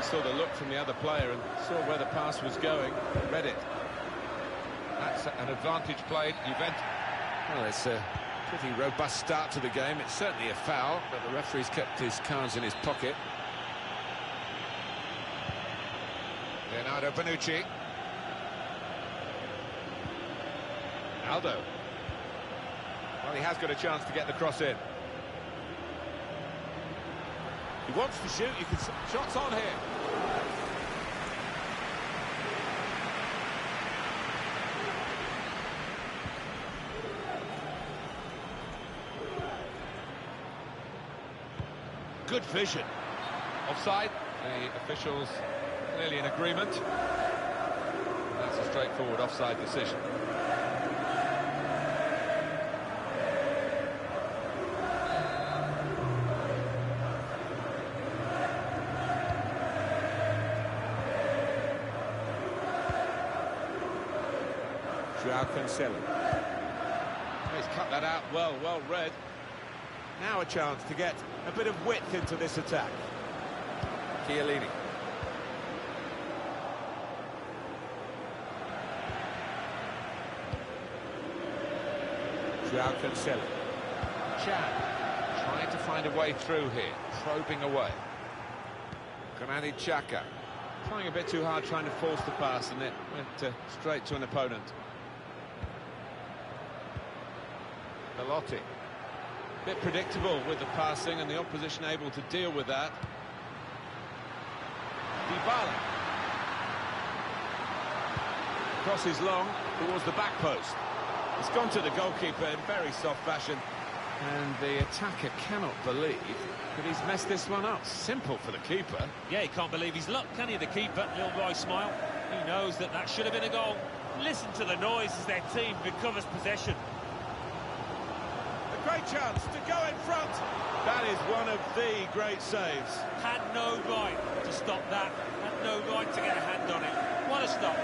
Saw the look from the other player and saw where the pass was going, read it. That's an advantage played, Juventus. Well, it's a pretty robust start to the game. It's certainly a foul, but the referee's kept his cards in his pocket. Leonardo Bonucci. Aldo. Well, he has got a chance to get the cross in. He wants to shoot, you can see shots on here. Good vision. Offside. The officials clearly in agreement. That's a straightforward offside decision. Cancelo. He's cut that out well read. Now a chance to get a bit of width into this attack. Chiellini. Joao Cancelo. Chan trying to find a way through here, probing away. Granit Xhaka trying a bit too hard, trying to force the pass, and it went straight to an opponent. Belotti. Bit predictable with the passing and the opposition able to deal with that. Dybala. Crosses long towards the back post. It's gone to the goalkeeper in very soft fashion. And the attacker cannot believe that he's messed this one up. Simple for the keeper. Yeah, he can't believe his luck, can he, the keeper? Little wry smile. He knows that that should have been a goal. Listen to the noise as their team recovers possession. The great chance to go in front. That is one of the great saves. Had no right to stop that. Had no right to get a hand on it. What a stop.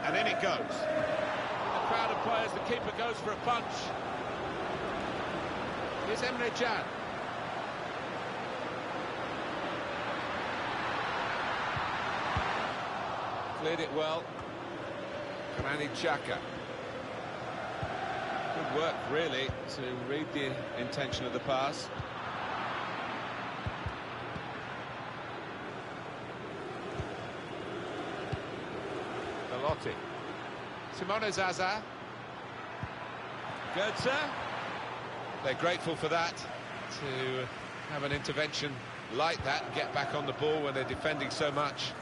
And in it goes. The crowd of players, the keeper goes for a punch. Here's Emre Can. Cleared it well. Granit Xhaka. Good work, really, to read the intention of the pass. Belotti. Simone Zaza. Goetze. They're grateful for that, to have an intervention like that and get back on the ball when they're defending so much.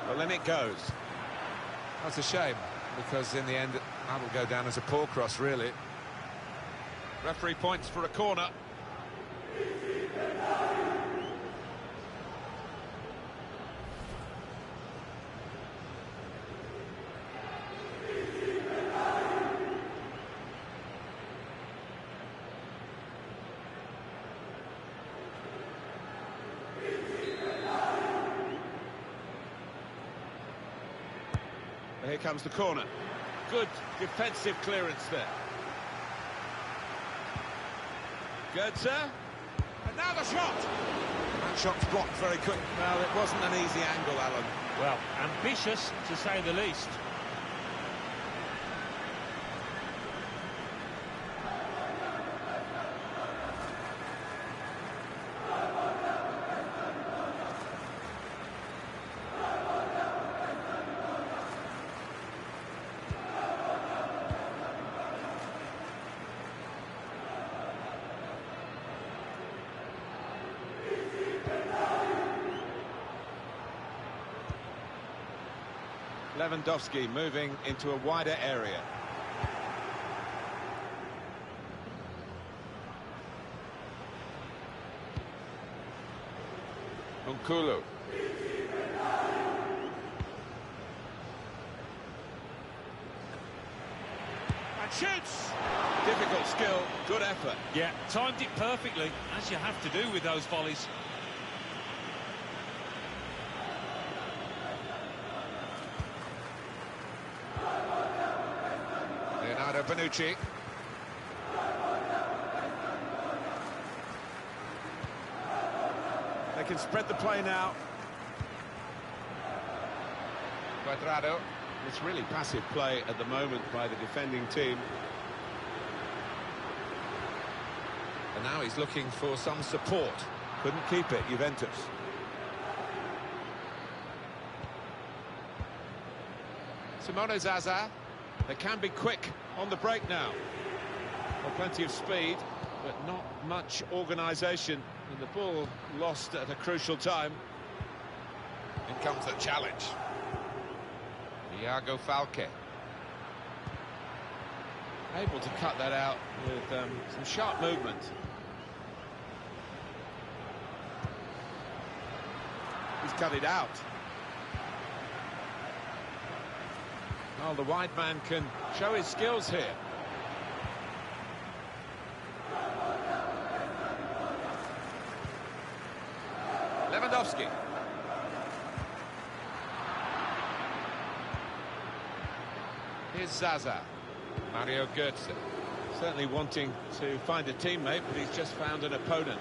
Well, then it goes. That's a shame, because in the end, that will go down as a poor cross, really. Referee points for a corner. Here comes the corner. Good defensive clearance there. Goetze. And now the shot! That shot's blocked very quick. Well, it wasn't an easy angle, Alan. Well, ambitious, to say the least. Lewandowski moving into a wider area. Nkulu. And shoots! Difficult skill, good effort. Yeah, timed it perfectly, as you have to do with those volleys. Bonucci. They can spread the play now. Cuadrado. It's really passive play at the moment by the defending team. And now he's looking for some support. Couldn't keep it, Juventus. Simone Zaza. They can be quick on the break now. Well, plenty of speed, but not much organisation. And the ball lost at a crucial time. In comes the challenge. Iago Falque. Able to cut that out with some sharp movement. He's cut it out. Well, the wide man can show his skills here. Lewandowski. Here's Zaza. Mario Götze. Certainly wanting to find a teammate, but he's just found an opponent.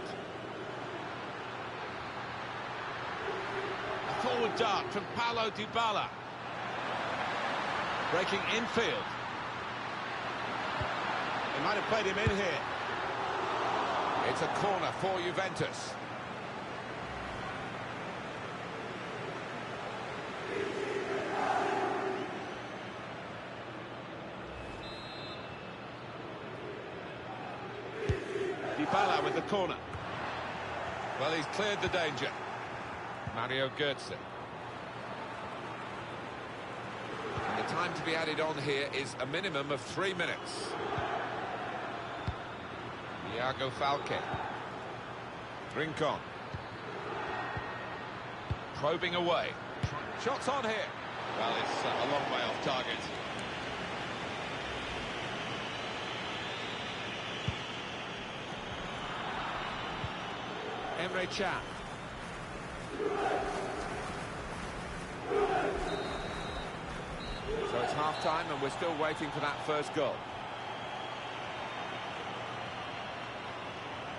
A forward dart from Paulo Dybala. Breaking infield. They might have played him in here. It's a corner for Juventus. Dybala with the corner. Well, he's cleared the danger. Mario Götze. The time to be added on here is a minimum of 3 minutes. Iago Falque. Rincon. Probing away. Shots on here. Well, it's a long way off target. Emre Can. So it's half-time and we're still waiting for that first goal.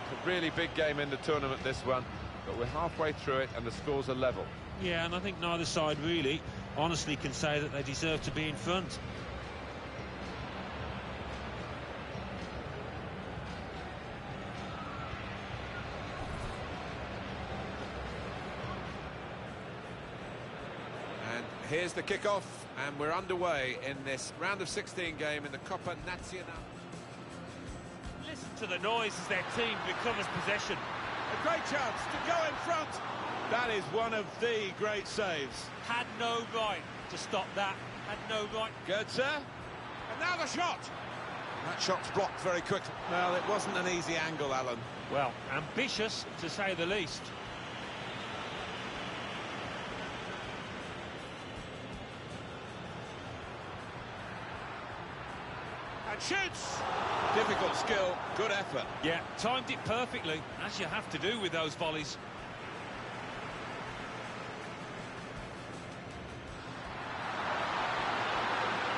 It's a really big game in the tournament, this one, but we're halfway through it and the scores are level. Yeah, and I think neither side really honestly can say that they deserve to be in front. And here's the kickoff, and we're underway in this round of 16 game in the Coppa Nazionale. Listen to the noise as their team recovers possession. A great chance to go in front. That is one of the great saves. Had no right to stop that. Had no right. Goetze. And now the shot. That shot's blocked very quickly. Well, it wasn't an easy angle, Alan. Well, ambitious to say the least. And shoots. Difficult skill, good effort. Yeah, timed it perfectly, as you have to do with those volleys.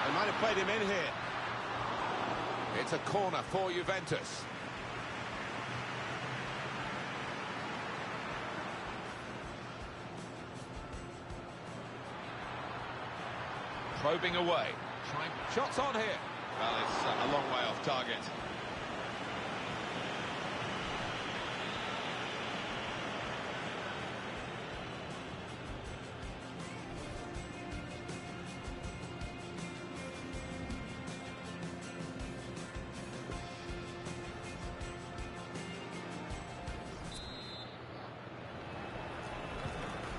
They might have played him in here. It's a corner for Juventus. Probing away. Shots on here. Well, it's a long way off target.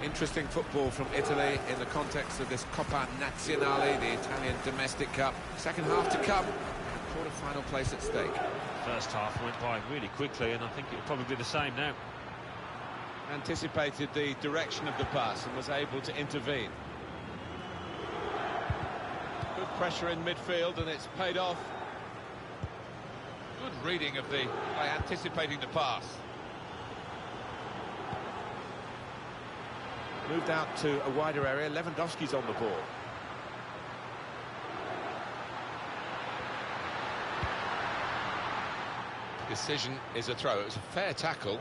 Interesting football from Italy in the context of this Coppa Nazionale, the Italian domestic cup. Second half to come, quarter-final place at stake. First half went by really quickly, and I think it'll probably be the same now. Anticipated the direction of the pass and was able to intervene. Good pressure in midfield, and it's paid off. Good reading of by anticipating the pass. Moved out to a wider area. Lewandowski's on the ball. Decision is a throw. It was a fair tackle.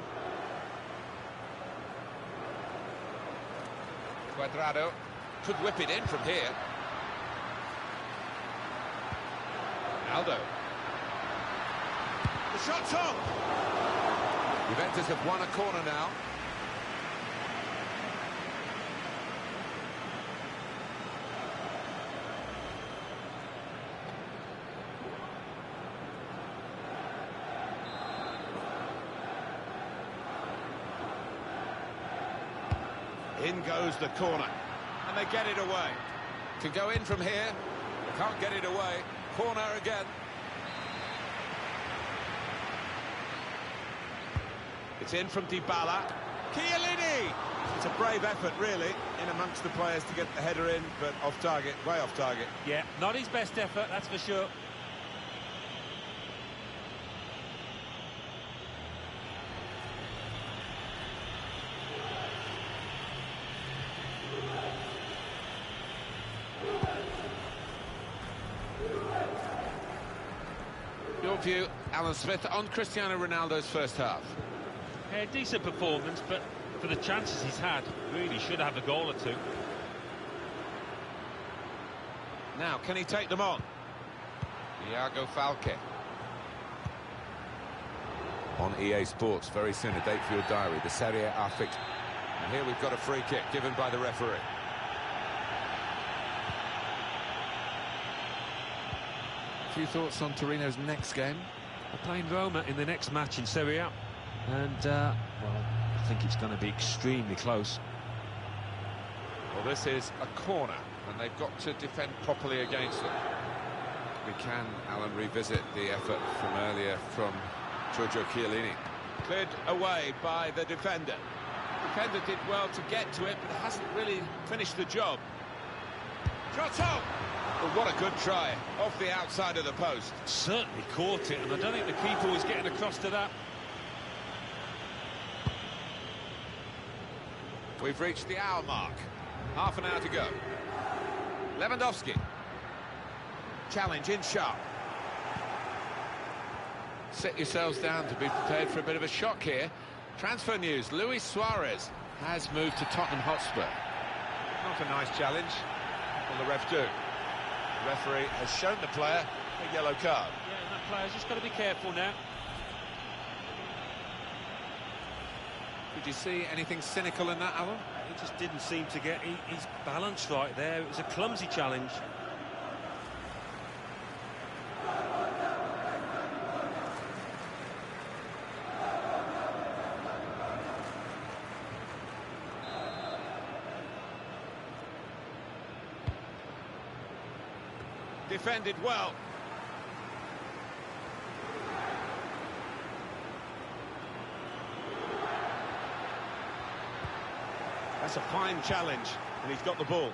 Cuadrado could whip it in from here. Aldo. The shot's on. Juventus have won a corner now. In goes the corner, and they get it away. Can go in from here. Can't get it away. Corner again. It's in from Dybala. Chiellini! It's a brave effort, really, in amongst the players to get the header in, but off target, way off target. Yeah, not his best effort, that's for sure. Your view, Alan Smith, on Cristiano Ronaldo's first half? Yeah, decent performance, but for the chances he's had, really should have a goal or two. Now, can he take them on? Thiago Falque. On EA Sports, very soon, a date for your diary, the Serie A fixture. And here we've got a free kick given by the referee. A few thoughts on Torino's next game? They're playing Roma in the next match in Serie A. And, well, I think it's going to be extremely close. Well, this is a corner, and they've got to defend properly against them. We can, Alan, revisit the effort from earlier from Giorgio Chiellini. Cleared away by the defender. Defender did well to get to it, but hasn't really finished the job. Shot on! Well, what a good try, off the outside of the post. Certainly caught it, and I don't think the keeper was getting across to that. We've reached the hour mark. Half an hour to go. Lewandowski. Challenge in sharp. Sit yourselves down to be prepared for a bit of a shock here. Transfer news, Luis Suarez has moved to Tottenham Hotspur. Not a nice challenge. Will the ref do? The referee has shown the player a yellow card. Yeah, and that player's just got to be careful now. Did you see anything cynical in that, Alan? He just didn't seem to get his balance right there. It was a clumsy challenge. Defended well. That's a fine challenge, and he's got the ball.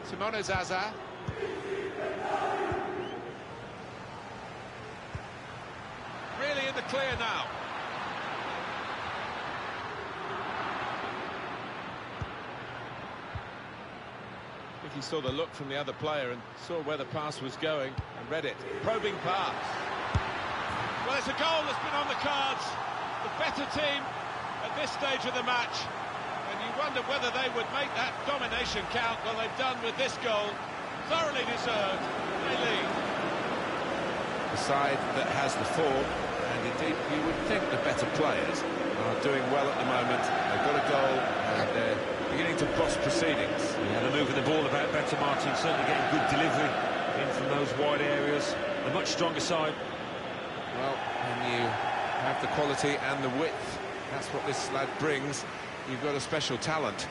Simone Zaza. Really in the clear now. I think he saw the look from the other player and saw where the pass was going and read it. Probing pass. Well, it's a goal that's been on the cards. The better team at this stage of the match. And you wonder whether they would make that domination count. Well, they've done with this goal. Thoroughly deserved. They lead. The side that has the form, and indeed you would think the better players are doing well at the moment. They've got a goal and they're beginning to boss proceedings. Yeah, they're moving the ball about better, Martin. Certainly getting good delivery in from those wide areas. A much stronger side. Well, when you have the quality and the width, that's what this lad brings. You've got a special talent,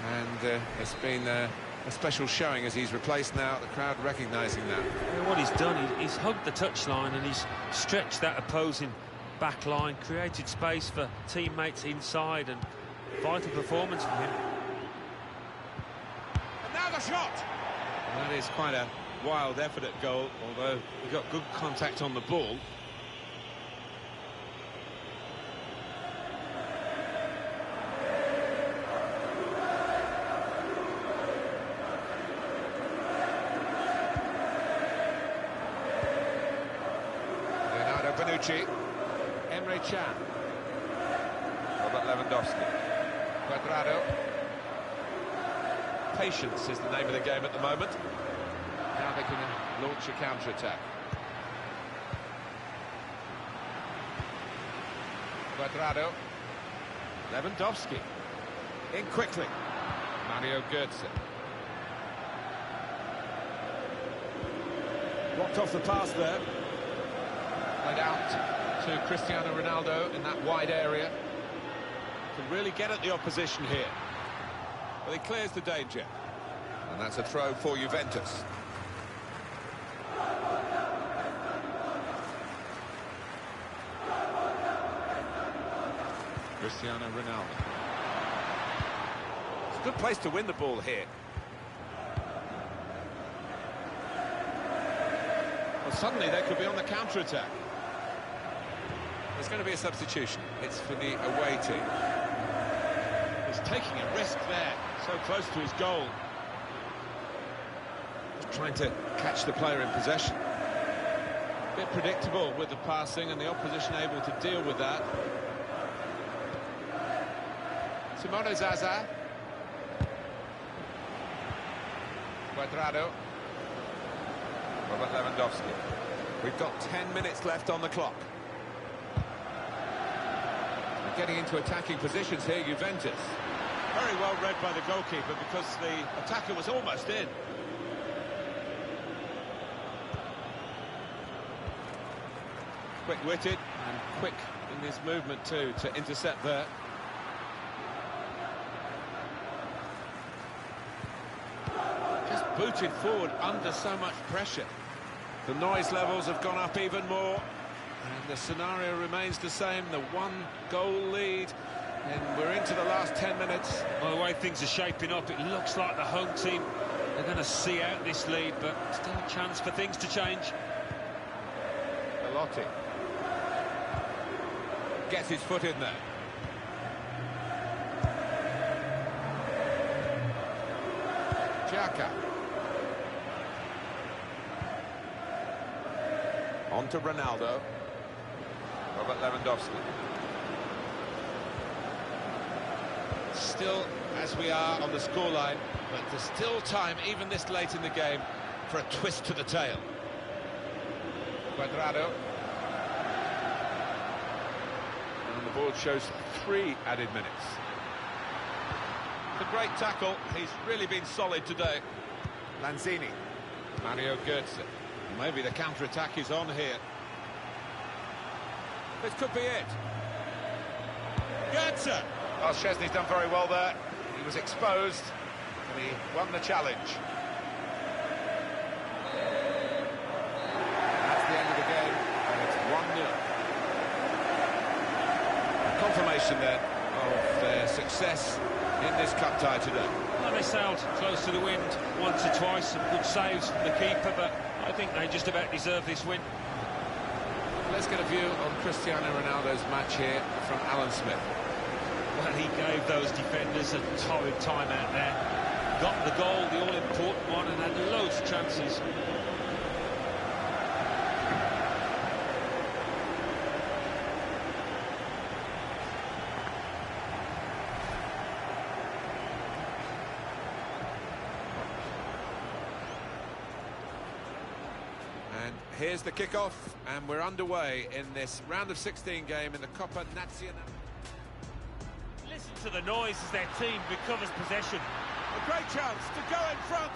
and it's been a special showing as he's replaced now, the crowd recognising that. Yeah, what he's done, he's hugged the touchline and he's stretched that opposing back line, created space for teammates inside, and vital performance from him. And now the shot! That is quite a wild effort at goal, although he got good contact on the ball. Bonucci, Emre Can, Robert Lewandowski, Cuadrado. Patience is the name of the game at the moment. Now they can launch a counter-attack. Cuadrado, Lewandowski, in quickly. Mario Götze. Blocked off the pass there. Played out to Cristiano Ronaldo in that wide area. Can really get at the opposition here. Well, he clears the danger. And that's a throw for Juventus. Cristiano Ronaldo. It's a good place to win the ball here. Well, suddenly they could be on the counter-attack. There's going to be a substitution. It's for the away team. He's taking a risk there, so close to his goal. He's trying to catch the player in possession. A bit predictable with the passing and the opposition able to deal with that. Simone Zaza. Cuadrado. Robert Lewandowski. We've got 10 minutes left on the clock. Getting into attacking positions here, Juventus. Very well read by the goalkeeper because the attacker was almost in. Quick-witted and quick in his movement too to intercept there. Just booted forward under so much pressure. The noise levels have gone up even more. And the scenario remains the same, the one-goal lead, and we're into the last 10 minutes. Well, the way things are shaping up, it looks like the home team are going to see out this lead, but still a chance for things to change. Velotti gets his foot in there. Xhaka. On to Ronaldo. Robert Lewandowski. Still, as we are on the scoreline, but there's still time, even this late in the game, for a twist to the tail. Cuadrado. And the board shows 3 added minutes. It's a great tackle. He's really been solid today. Lanzini. Mario Götze. Maybe the counter-attack is on here. This could be it. Götze! Well, Szczesny's done very well there. He was exposed, and he won the challenge. That's the end of the game, and it's 1-0. Confirmation then of their success in this cup tie today. Well, they sailed close to the wind once or twice, some good saves from the keeper, but I think they just about deserve this win. Let's get a view on Cristiano Ronaldo's match here from Alan Smith. Well, he gave those defenders a torrid time out there. Got the goal, the all-important one, and had loads of chances. And here's the kickoff, and we're underway in this round of 16 game in the Coppa Nazionale. Listen to the noise as their team recovers possession. A great chance to go in front.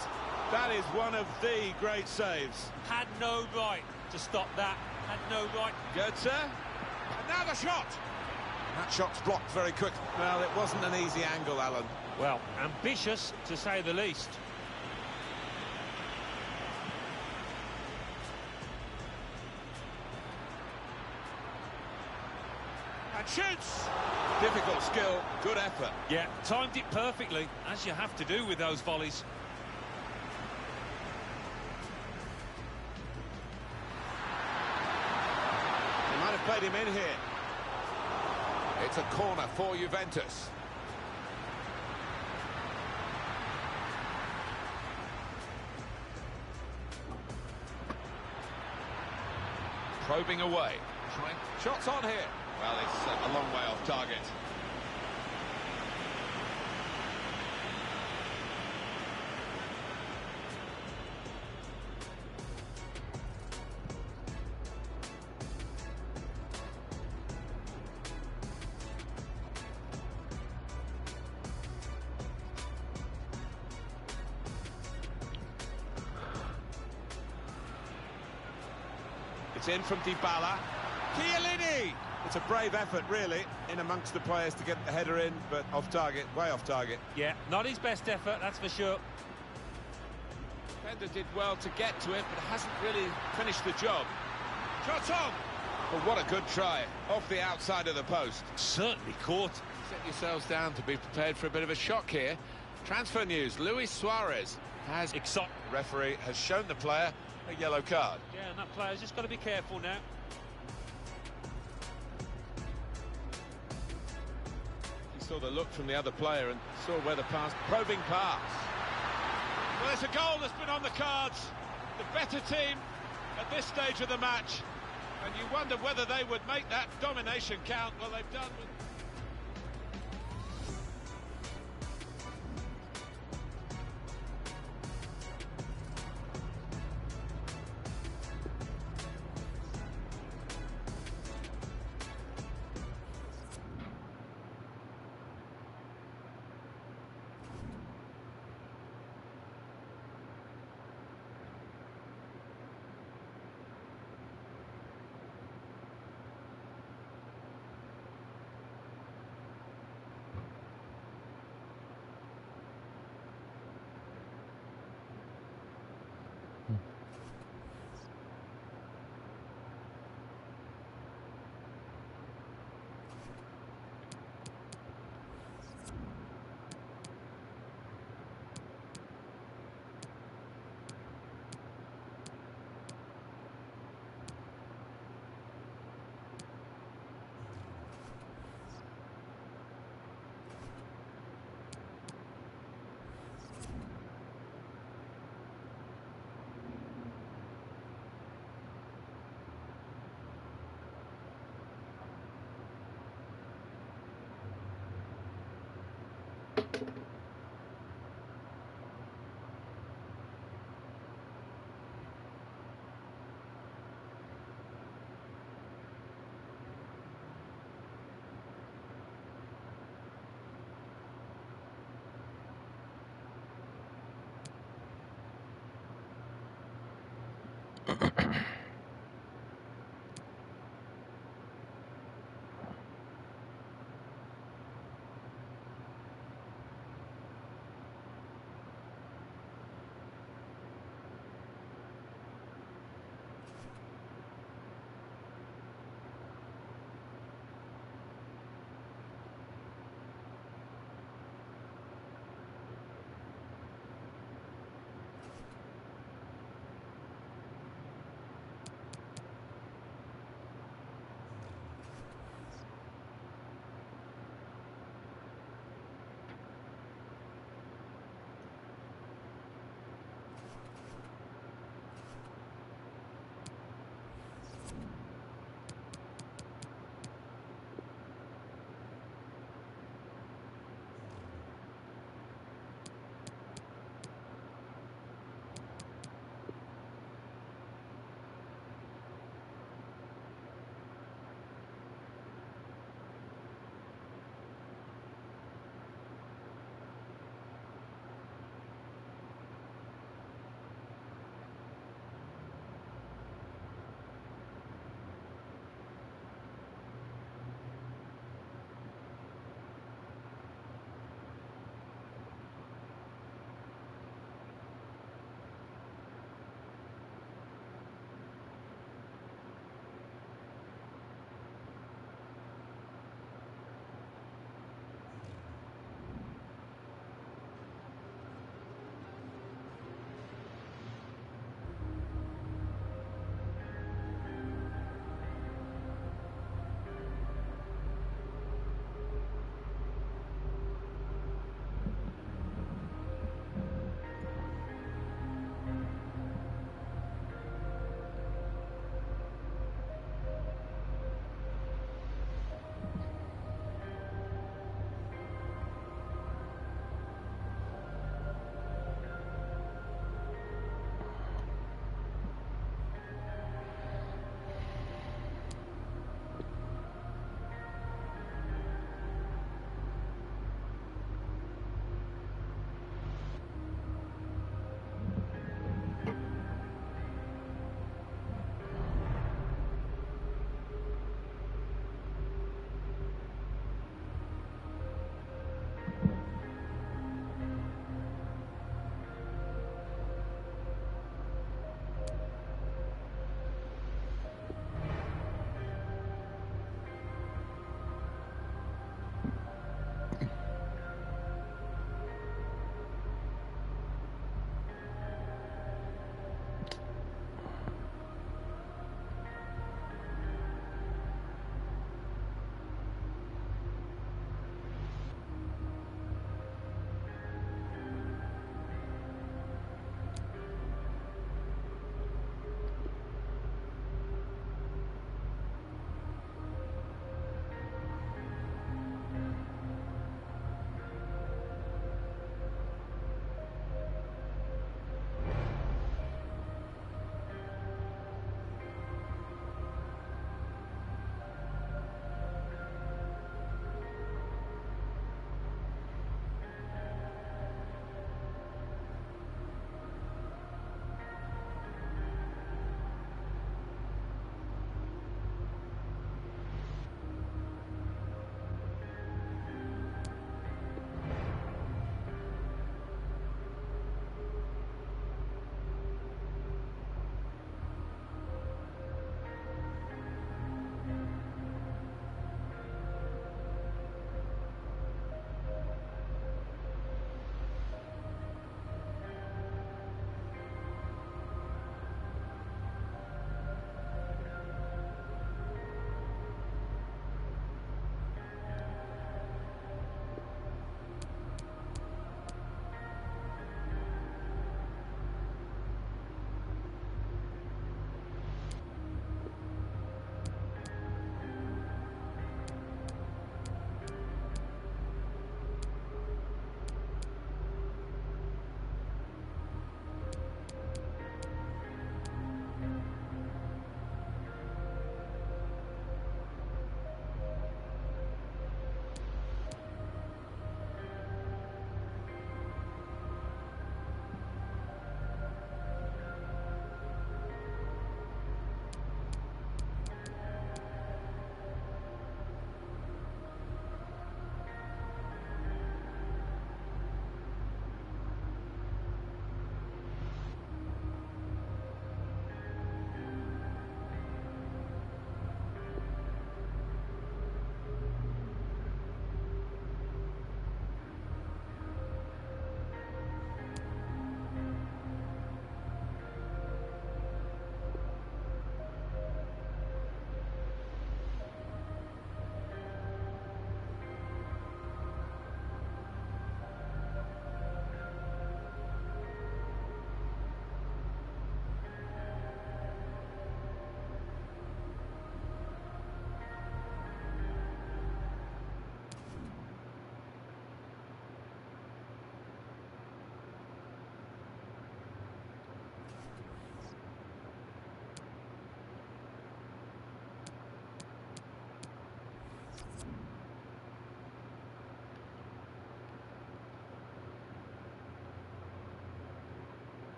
That is one of the great saves. Had no right to stop that. Had no right. Götze. And now the shot. That shot's blocked very quick. Well, it wasn't an easy angle, Alan. Well, ambitious, to say the least. And shoots. Difficult skill, good effort. Yeah, timed it perfectly, as you have to do with those volleys. They might have played him in here. It's a corner for Juventus. Probing away. Shots on here. Well, it's a long way off target. It's in from Dybala. Chiellini! It's a brave effort, really, in amongst the players to get the header in, but off target, way off target. Yeah, not his best effort, that's for sure. Defender did well to get to it, but hasn't really finished the job. Shot on! Well, what a good try, off the outside of the post. Certainly caught. Set yourselves down to be prepared for a bit of a shock here. Transfer news, Luis Suarez has... Exciting. The referee has shown the player a yellow card. Yeah, and that player's just got to be careful now. He saw the look from the other player and saw where the pass, probing pass. Well, there's a goal that's been on the cards. The better team at this stage of the match. And you wonder whether they would make that domination count. Well, they've done with...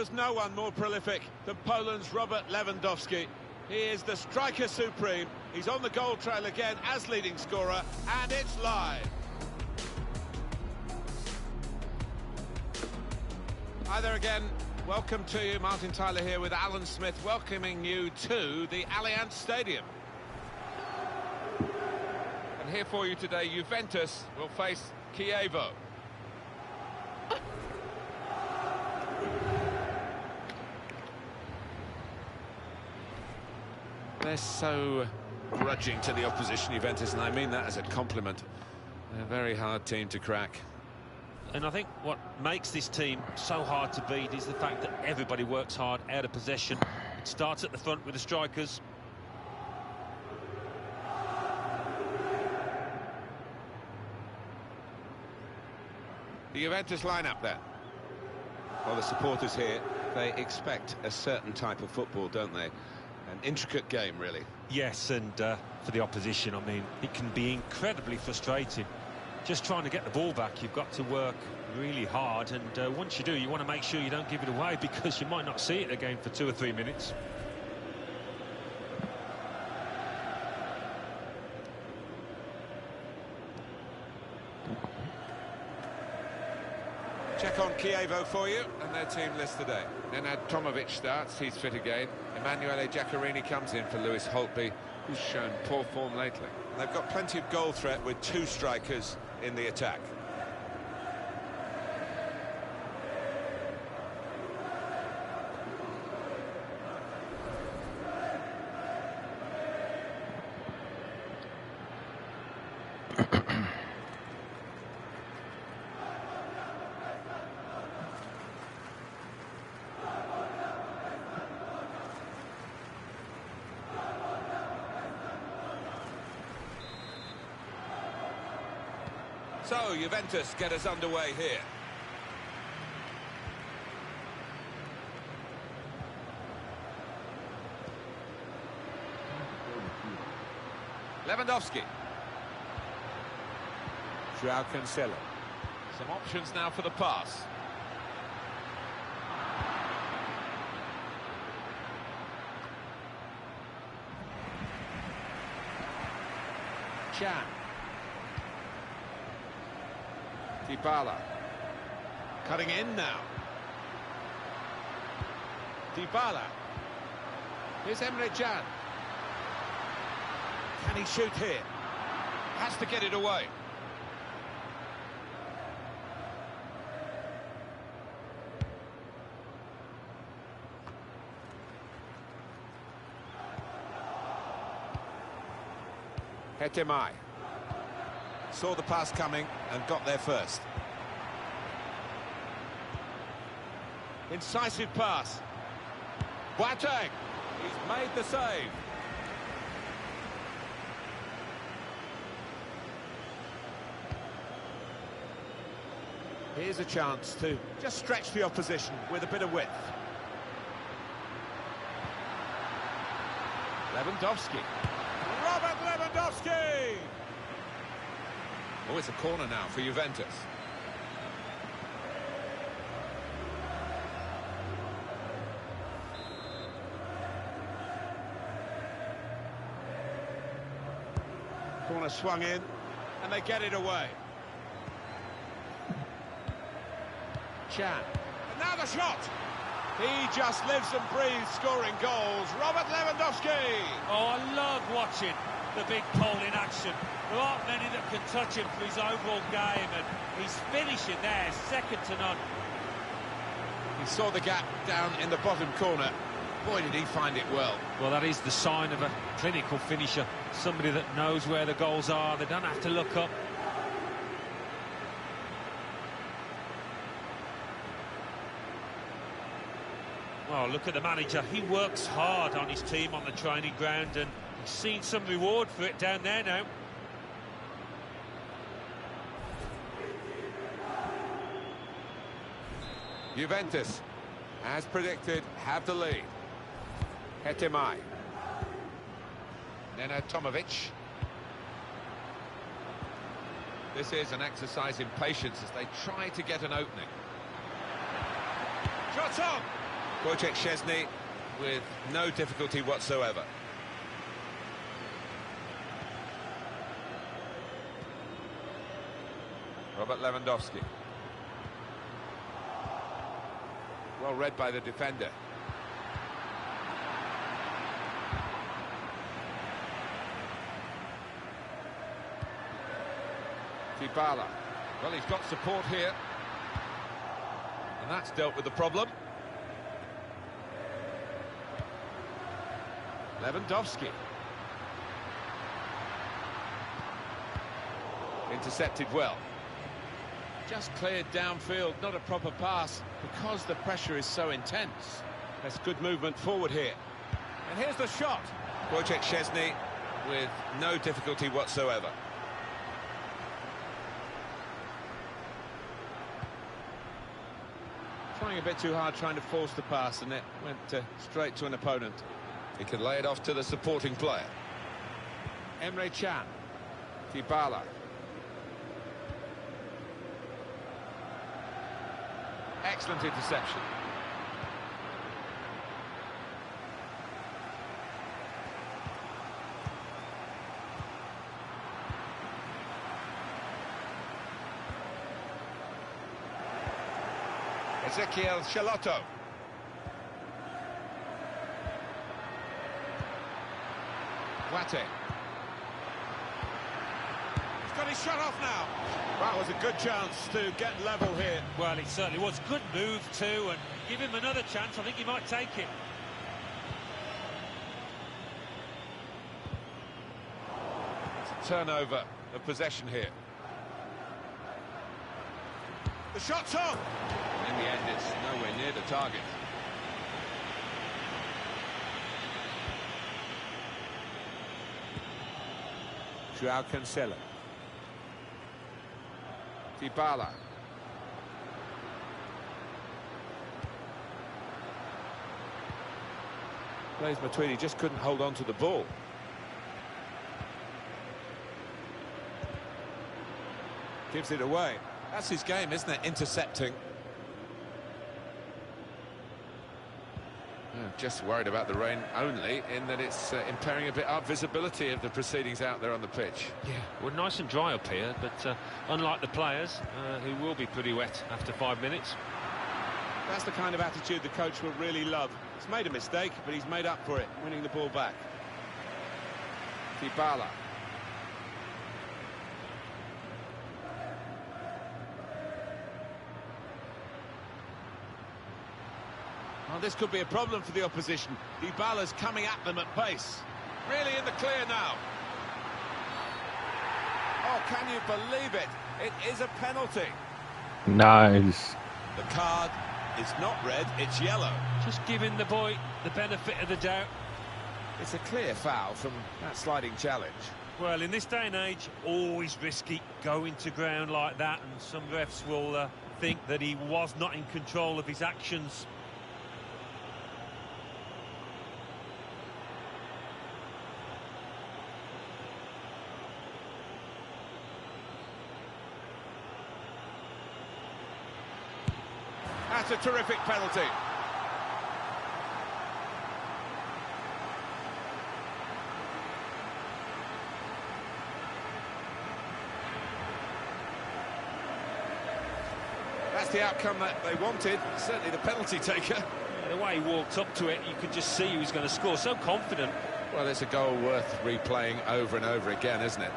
There's no one more prolific than Poland's Robert Lewandowski. He is the striker supreme. He's on the goal trail again as leading scorer, and it's live. Hi there again. Welcome to you. Martin Tyler here with Alan Smith, welcoming you to the Allianz Stadium. And here for you today, Juventus will face Chievo. They're so grudging to the opposition, Juventus, and I mean that as a compliment. They're a very hard team to crack. And I think what makes this team so hard to beat is the fact that everybody works hard out of possession. It starts at the front with the strikers. The Juventus lineup there. Well, the supporters here, they expect a certain type of football, don't they? An intricate game, really. Yes, and for the opposition, I mean, it can be incredibly frustrating. Just trying to get the ball back, you've got to work really hard, and once you do, you want to make sure you don't give it away, because you might not see it again for 2 or 3 minutes. Check on Chievo for you, and their team list today. Nenad Tomovic starts, he's fit again. Emanuele Giaccherini comes in for Lewis Holtby, who's shown poor form lately. They've got plenty of goal threat with 2 strikers in the attack. So, Juventus get us underway here. Lewandowski. João Cancelo. Some options now for the pass. Chan. Dybala. Cutting in now. Dybala. Here's Emre Can. Can he shoot here? Has to get it away. Hetemai. Saw the pass coming and got there first. Incisive pass. Boateng. He's made the save. Here's a chance to just stretch the opposition with a bit of width. Lewandowski. Robert Lewandowski! Oh, it's a corner now for Juventus. Corner swung in, and they get it away. Chan. And now the shot! He just lives and breathes scoring goals. Robert Lewandowski! Oh, I love watching the big Pole in action. There aren't many that can touch him for his overall game, and he's finishing there, second to none. He saw the gap down in the bottom corner. Boy, did he find it well. Well, that is the sign of a clinical finisher, somebody that knows where the goals are. They don't have to look up. Well, look at the manager. He works hard on his team on the training ground, and he's seen some reward for it down there now. Juventus, as predicted, have the lead. Hetemai. Nenad Tomovic. This is an exercise in patience as they try to get an opening. Shots on! Wojciech Szczesny with no difficulty whatsoever. Robert Lewandowski. Well read by the defender. Dybala. Well, he's got support here. And that's dealt with the problem. Lewandowski. Intercepted well. Just cleared downfield, not a proper pass, because the pressure is so intense. That's good movement forward here. And here's the shot. Wojciech Szczesny with no difficulty whatsoever. Trying a bit too hard, trying to force the pass, and it went straight to an opponent. He can lay it off to the supporting player. Emre Can. Dybala. Excellent interception. Ezequiel Chalotto. Guate. He's got his shot off now. That was a good chance to get level here. Well, it certainly was. Good move too, and give him another chance. I think he might take it. It's a turnover of possession here. The shot's on. In the end, it's nowhere near the target. João Cancelo. Dybala. Plays between, he just couldn't hold on to the ball. Gives it away. That's his game, isn't it? Intercepting. Just worried about the rain only, in that it's impairing a bit our visibility of the proceedings out there on the pitch. Yeah, we're nice and dry up here, but unlike the players, who will be pretty wet after 5 minutes. That's the kind of attitude the coach will really love. He's made a mistake, but he's made up for it, winning the ball back. Dybala. Well, this could be a problem for the opposition. Dybala's coming at them at pace. Really in the clear now. Oh, can you believe it? It is a penalty. Nice. The card is not red, it's yellow. Just giving the boy the benefit of the doubt. It's a clear foul from that sliding challenge. Well, in this day and age, always risky going to ground like that, and some refs will think that he was not in control of his actions. That's a terrific penalty. That's the outcome that they wanted, certainly the penalty taker. Yeah, the way he walked up to it, you could just see he was going to score, so confident. Well, it's a goal worth replaying over and over again, isn't it?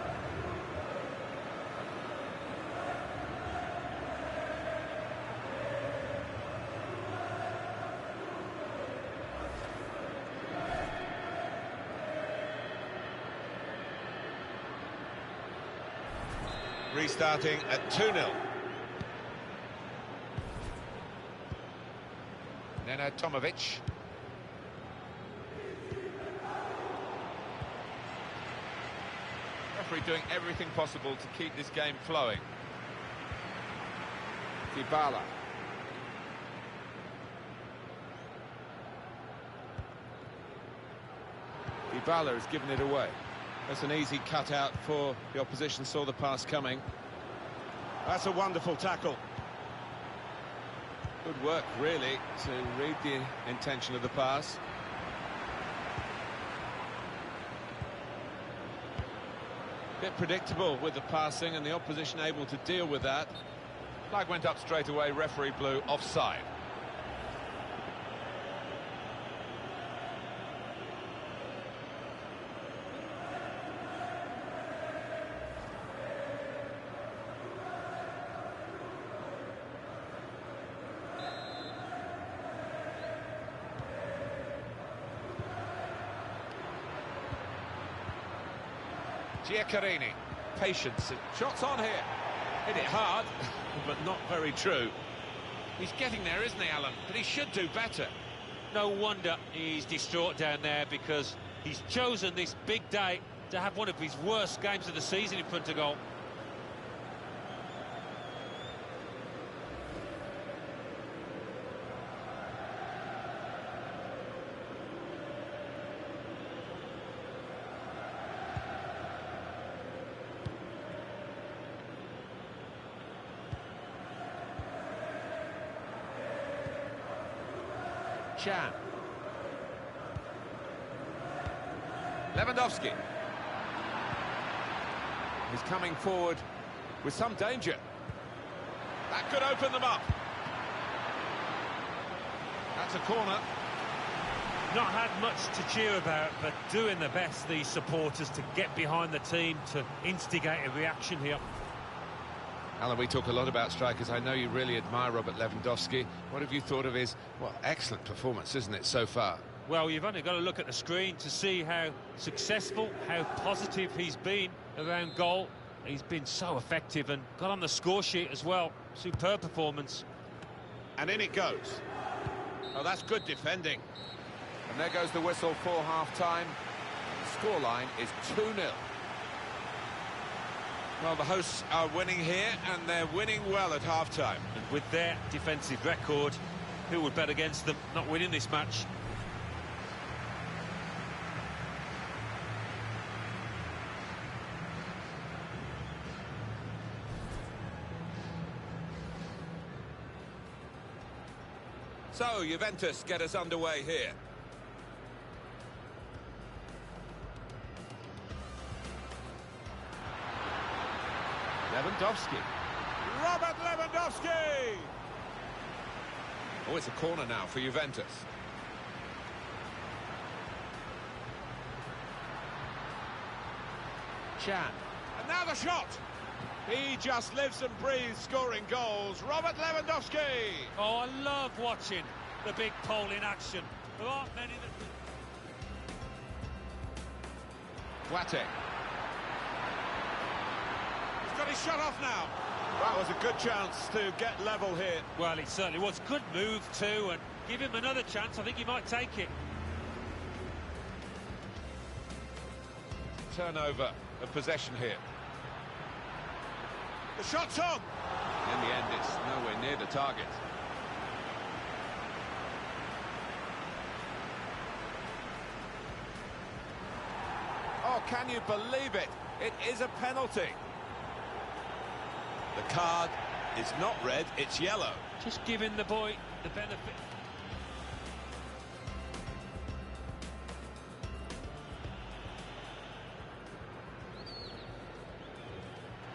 Restarting at 2-0. Neno Tomovic. Referee doing everything possible to keep this game flowing. Dybala. Dybala has given it away. That's an easy cutout for the opposition, saw the pass coming. That's a wonderful tackle. Good work, really, to read the intention of the pass. Bit predictable with the passing and the opposition able to deal with that. Flag went up straight away, referee blew offside. Giaccherini, patience. Shots on here. Hit it hard, but not very true. He's getting there, isn't he, Alan? But he should do better. No wonder he's distraught down there, because he's chosen this big day to have one of his worst games of the season in front of goal. Chan. Lewandowski. He's coming forward with some danger. That could open them up. That's a corner. Not had much to cheer about, but doing their best, these supporters, to get behind the team, to instigate a reaction here. Alan, we talk a lot about strikers. I know you really admire Robert Lewandowski. What have you thought of his, well, excellent performance, isn't it, so far? Well, you've only got to look at the screen to see how successful, how positive he's been around goal. He's been so effective and got on the score sheet as well. Superb performance. And in it goes. Oh, that's good defending. And there goes the whistle for half-time. The scoreline is 2-0. Well, the hosts are winning here, and they're winning well at half-time. And with their defensive record, who would bet against them not winning this match? So, Juventus get us underway here. Lewandowski. Robert Lewandowski! Oh, it's a corner now for Juventus. Chan. And now the shot! He just lives and breathes scoring goals. Robert Lewandowski! Oh, I love watching the big pole in action. There aren't many that... Boateng. He's got his shot off now. That was a good chance to get level here. Well, it certainly was. Good move too, and give him another chance. I think he might take it. Turnover of possession here. The shot's on. In the end, it's nowhere near the target. Oh, can you believe it? It is a penalty. The card is not red, it's yellow. Just giving the boy the benefit.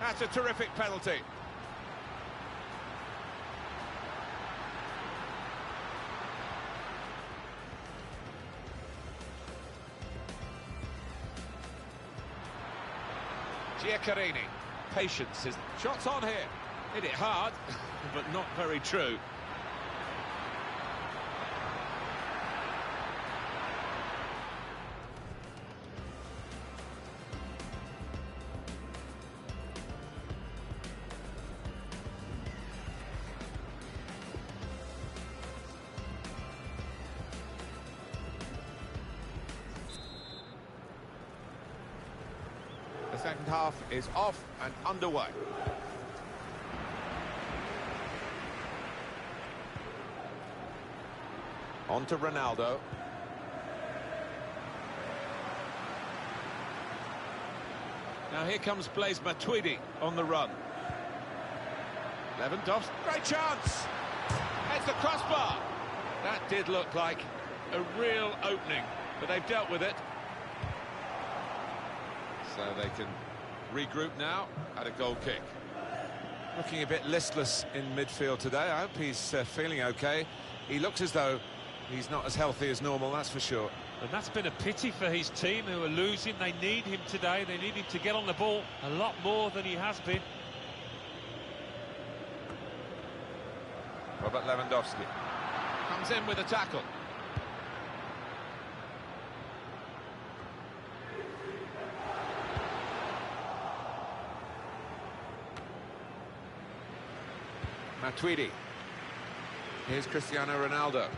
That's a terrific penalty. Giaccherini. Patience is... Shots on here. Hit it hard, but not very true. The second half is off and underway. On to Ronaldo. Now here comes Blaise Matuidi on the run. Lewandowski, great chance! It's the crossbar. That did look like a real opening, but they've dealt with it. So they can regroup now at a goal kick. Looking a bit listless in midfield today. I hope he's feeling okay. He looks as though he's not as healthy as normal, that's for sure. And that's been a pity for his team, who are losing. They need him today. They need him to get on the ball a lot more than he has been. Robert Lewandowski Comes in with a tackle. Matuidi. Here's Cristiano Ronaldo.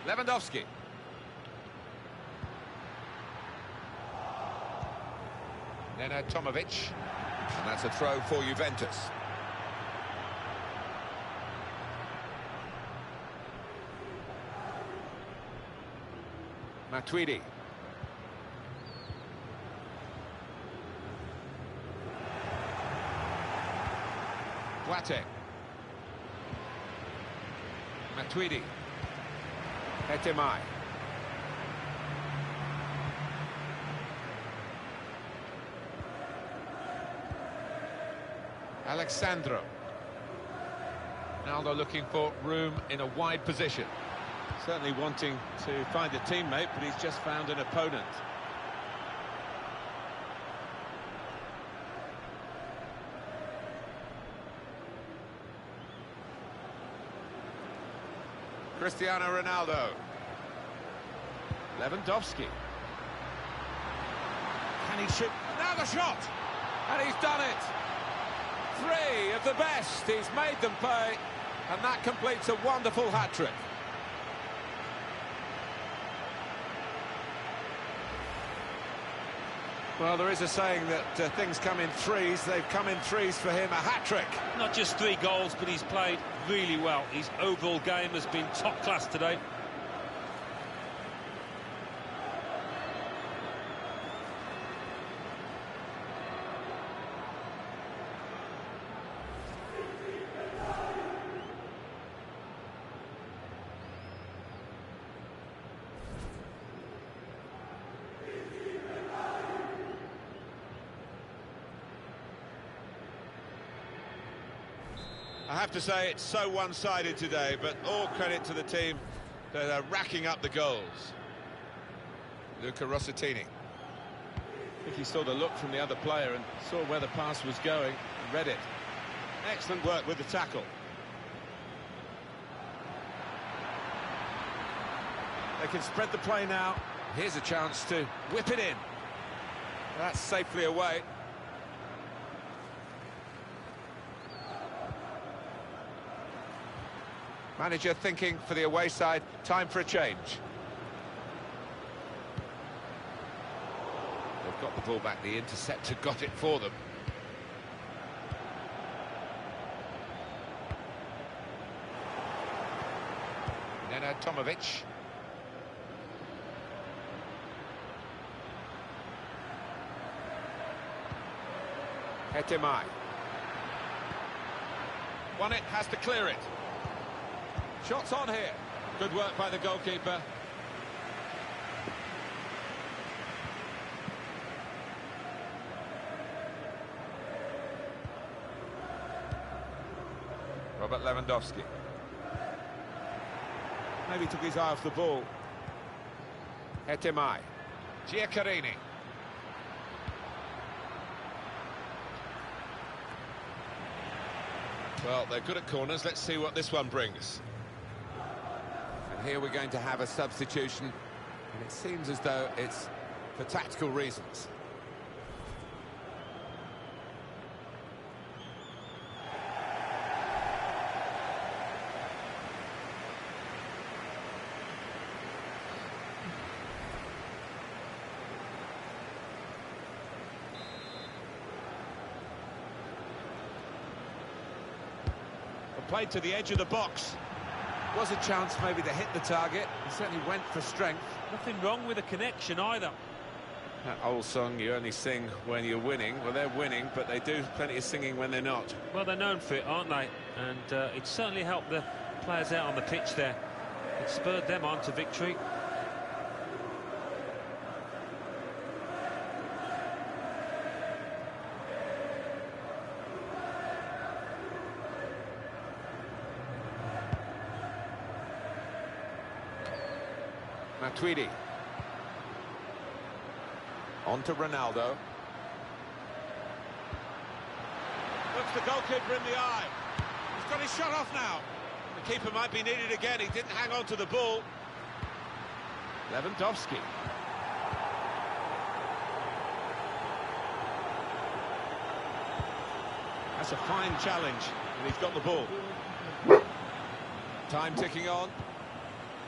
Lewandowski. Nena Tomovic. And that's a throw for Juventus. Matuidi. Guate. Matuidi. Etemai. Alexandro. Ronaldo looking for room in a wide position. Certainly wanting to find a teammate, but he's just found an opponent. Cristiano Ronaldo. Lewandowski. Can he shoot? Now the shot! And he's done it! Three of the best. He's made them pay, and that completes a wonderful hat-trick. Well, there is a saying that things come in threes. They've come in threes for him, a hat-trick. Not just 3 goals, but he's played really well. His overall game has been top class today. I have to say it's so one-sided today, but all credit to the team that are racking up the goals. Luca Rossitini. I think he saw the look from the other player and saw where the pass was going and read it. Excellent work with the tackle. They can spread the play now. Here's a chance to whip it in. That's safely away. Manager thinking for the away side, time for a change. They've got the ball back, the interceptor got it for them. Nena Tomovic. Etemai. Won it, has to clear it. Shots on here. Good work by the goalkeeper. Robert Lewandowski. Maybe took his eye off the ball. Etemai. Giaccherini. Well, they're good at corners. Let's see what this one brings. And here we're going to have a substitution, and it seems as though it's for tactical reasons. Played to the edge of the box. Was a chance maybe to hit the target. He certainly went for strength. Nothing wrong with the connection either. That old song, you only sing when you're winning. Well, they're winning, but they do plenty of singing when they're not. Well, they're known for it, aren't they? And it certainly helped the players out on the pitch there. It spurred them on to victory. Matuidi. On to Ronaldo. Looks the goalkeeper in the eye. He's got his shot off now. The keeper might be needed again. He didn't hang on to the ball. Lewandowski. That's a fine challenge, and he's got the ball. Time ticking on.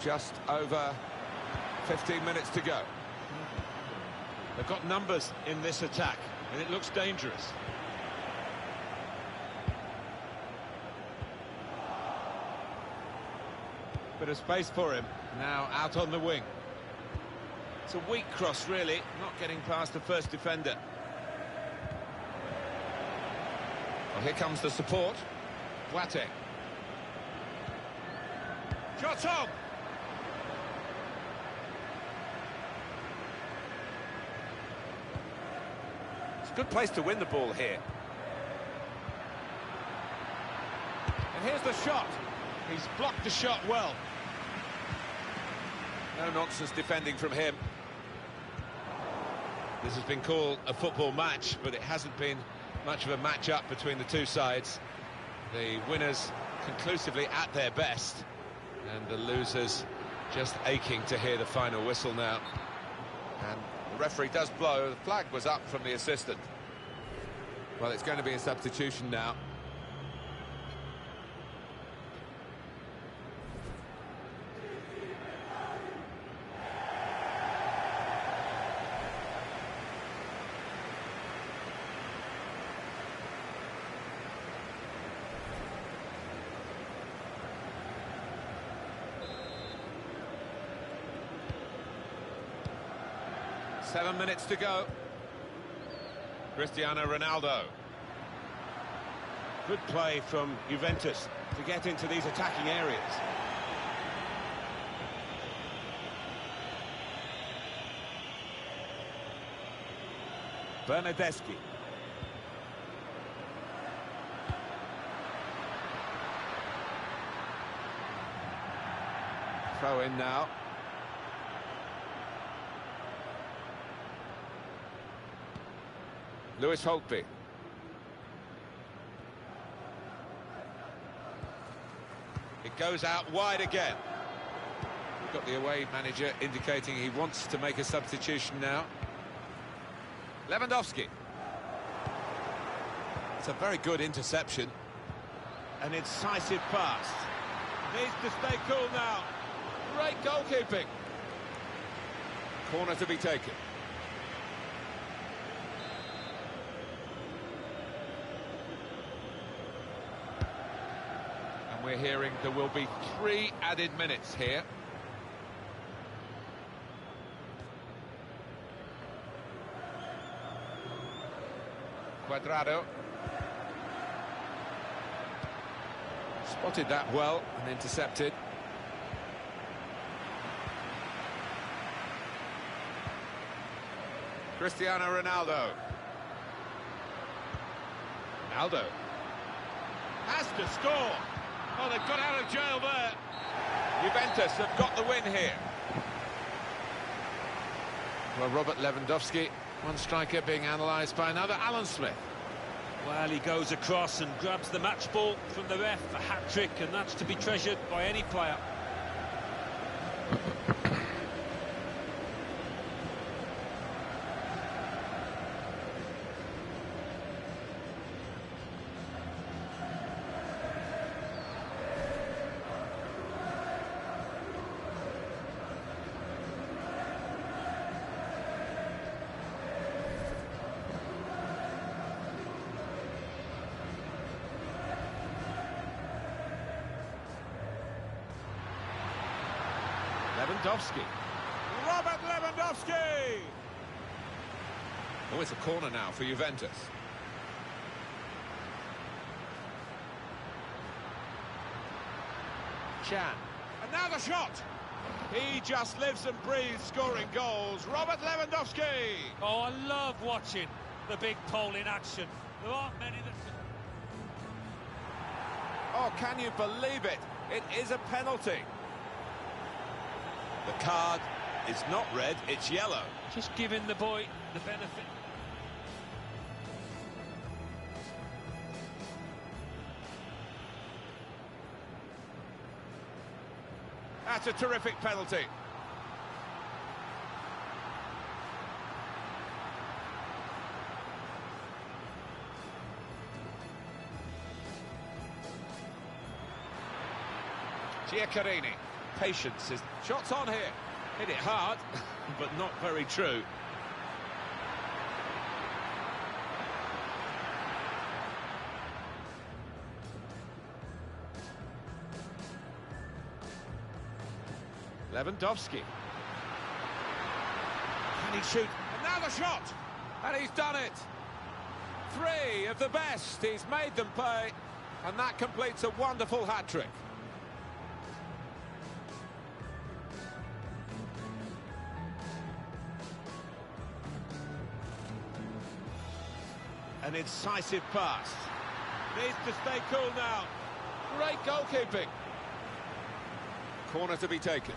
Just over 15 minutes to go. They've got numbers in this attack, and it looks dangerous. Bit of space for him, now out on the wing. It's a weak cross, really, not getting past the first defender. Well, here comes the support. Boateng. Shot on! It's a good place to win the ball here. And here's the shot. He's blocked the shot well. No nonsense defending from him. This has been called a football match, but it hasn't been much of a match-up between the two sides. The winners conclusively at their best, and the losers just aching to hear the final whistle now. And the referee does blow. The flag was up from the assistant. Well, it's going to be a substitution now. Seven minutes to go. Cristiano Ronaldo. Good play from Juventus to get into these attacking areas. Bernardeschi. Throw in now. Lewis Holtby. It goes out wide again. We've got the away manager indicating he wants to make a substitution now. Lewandowski. It's a very good interception. An incisive pass. Needs to stay cool now. Great goalkeeping. Corner to be taken. And we're hearing there will be 3 added minutes here. Cuadrado. Spotted that well and intercepted. Cristiano Ronaldo. Ronaldo. Has to score. Oh, they've got out of jail there. Juventus have got the win here. Well, Robert Lewandowski, one striker being analysed by another, Alan Smith. Well, he goes across and grabs the match ball from the ref, a hat-trick, and that's to be treasured by any player. Lewandowski. Robert Lewandowski! Oh, it's a corner now for Juventus. Chan. And now the shot! He just lives and breathes scoring goals. Robert Lewandowski! Oh, I love watching the big Pole in action. There aren't many that... Oh, can you believe it? It is a penalty. The card is not red, it's yellow. Just giving the boy the benefit. That's a terrific penalty. Giaccherini. Patience is... Shots on here. Hit it hard, but not very true. Lewandowski. Can he shoot? And now the shot! And he's done it! 3 of the best. He's made them pay. And that completes a wonderful hat-trick. An incisive pass. Needs to stay cool now. Great goalkeeping. Corner to be taken.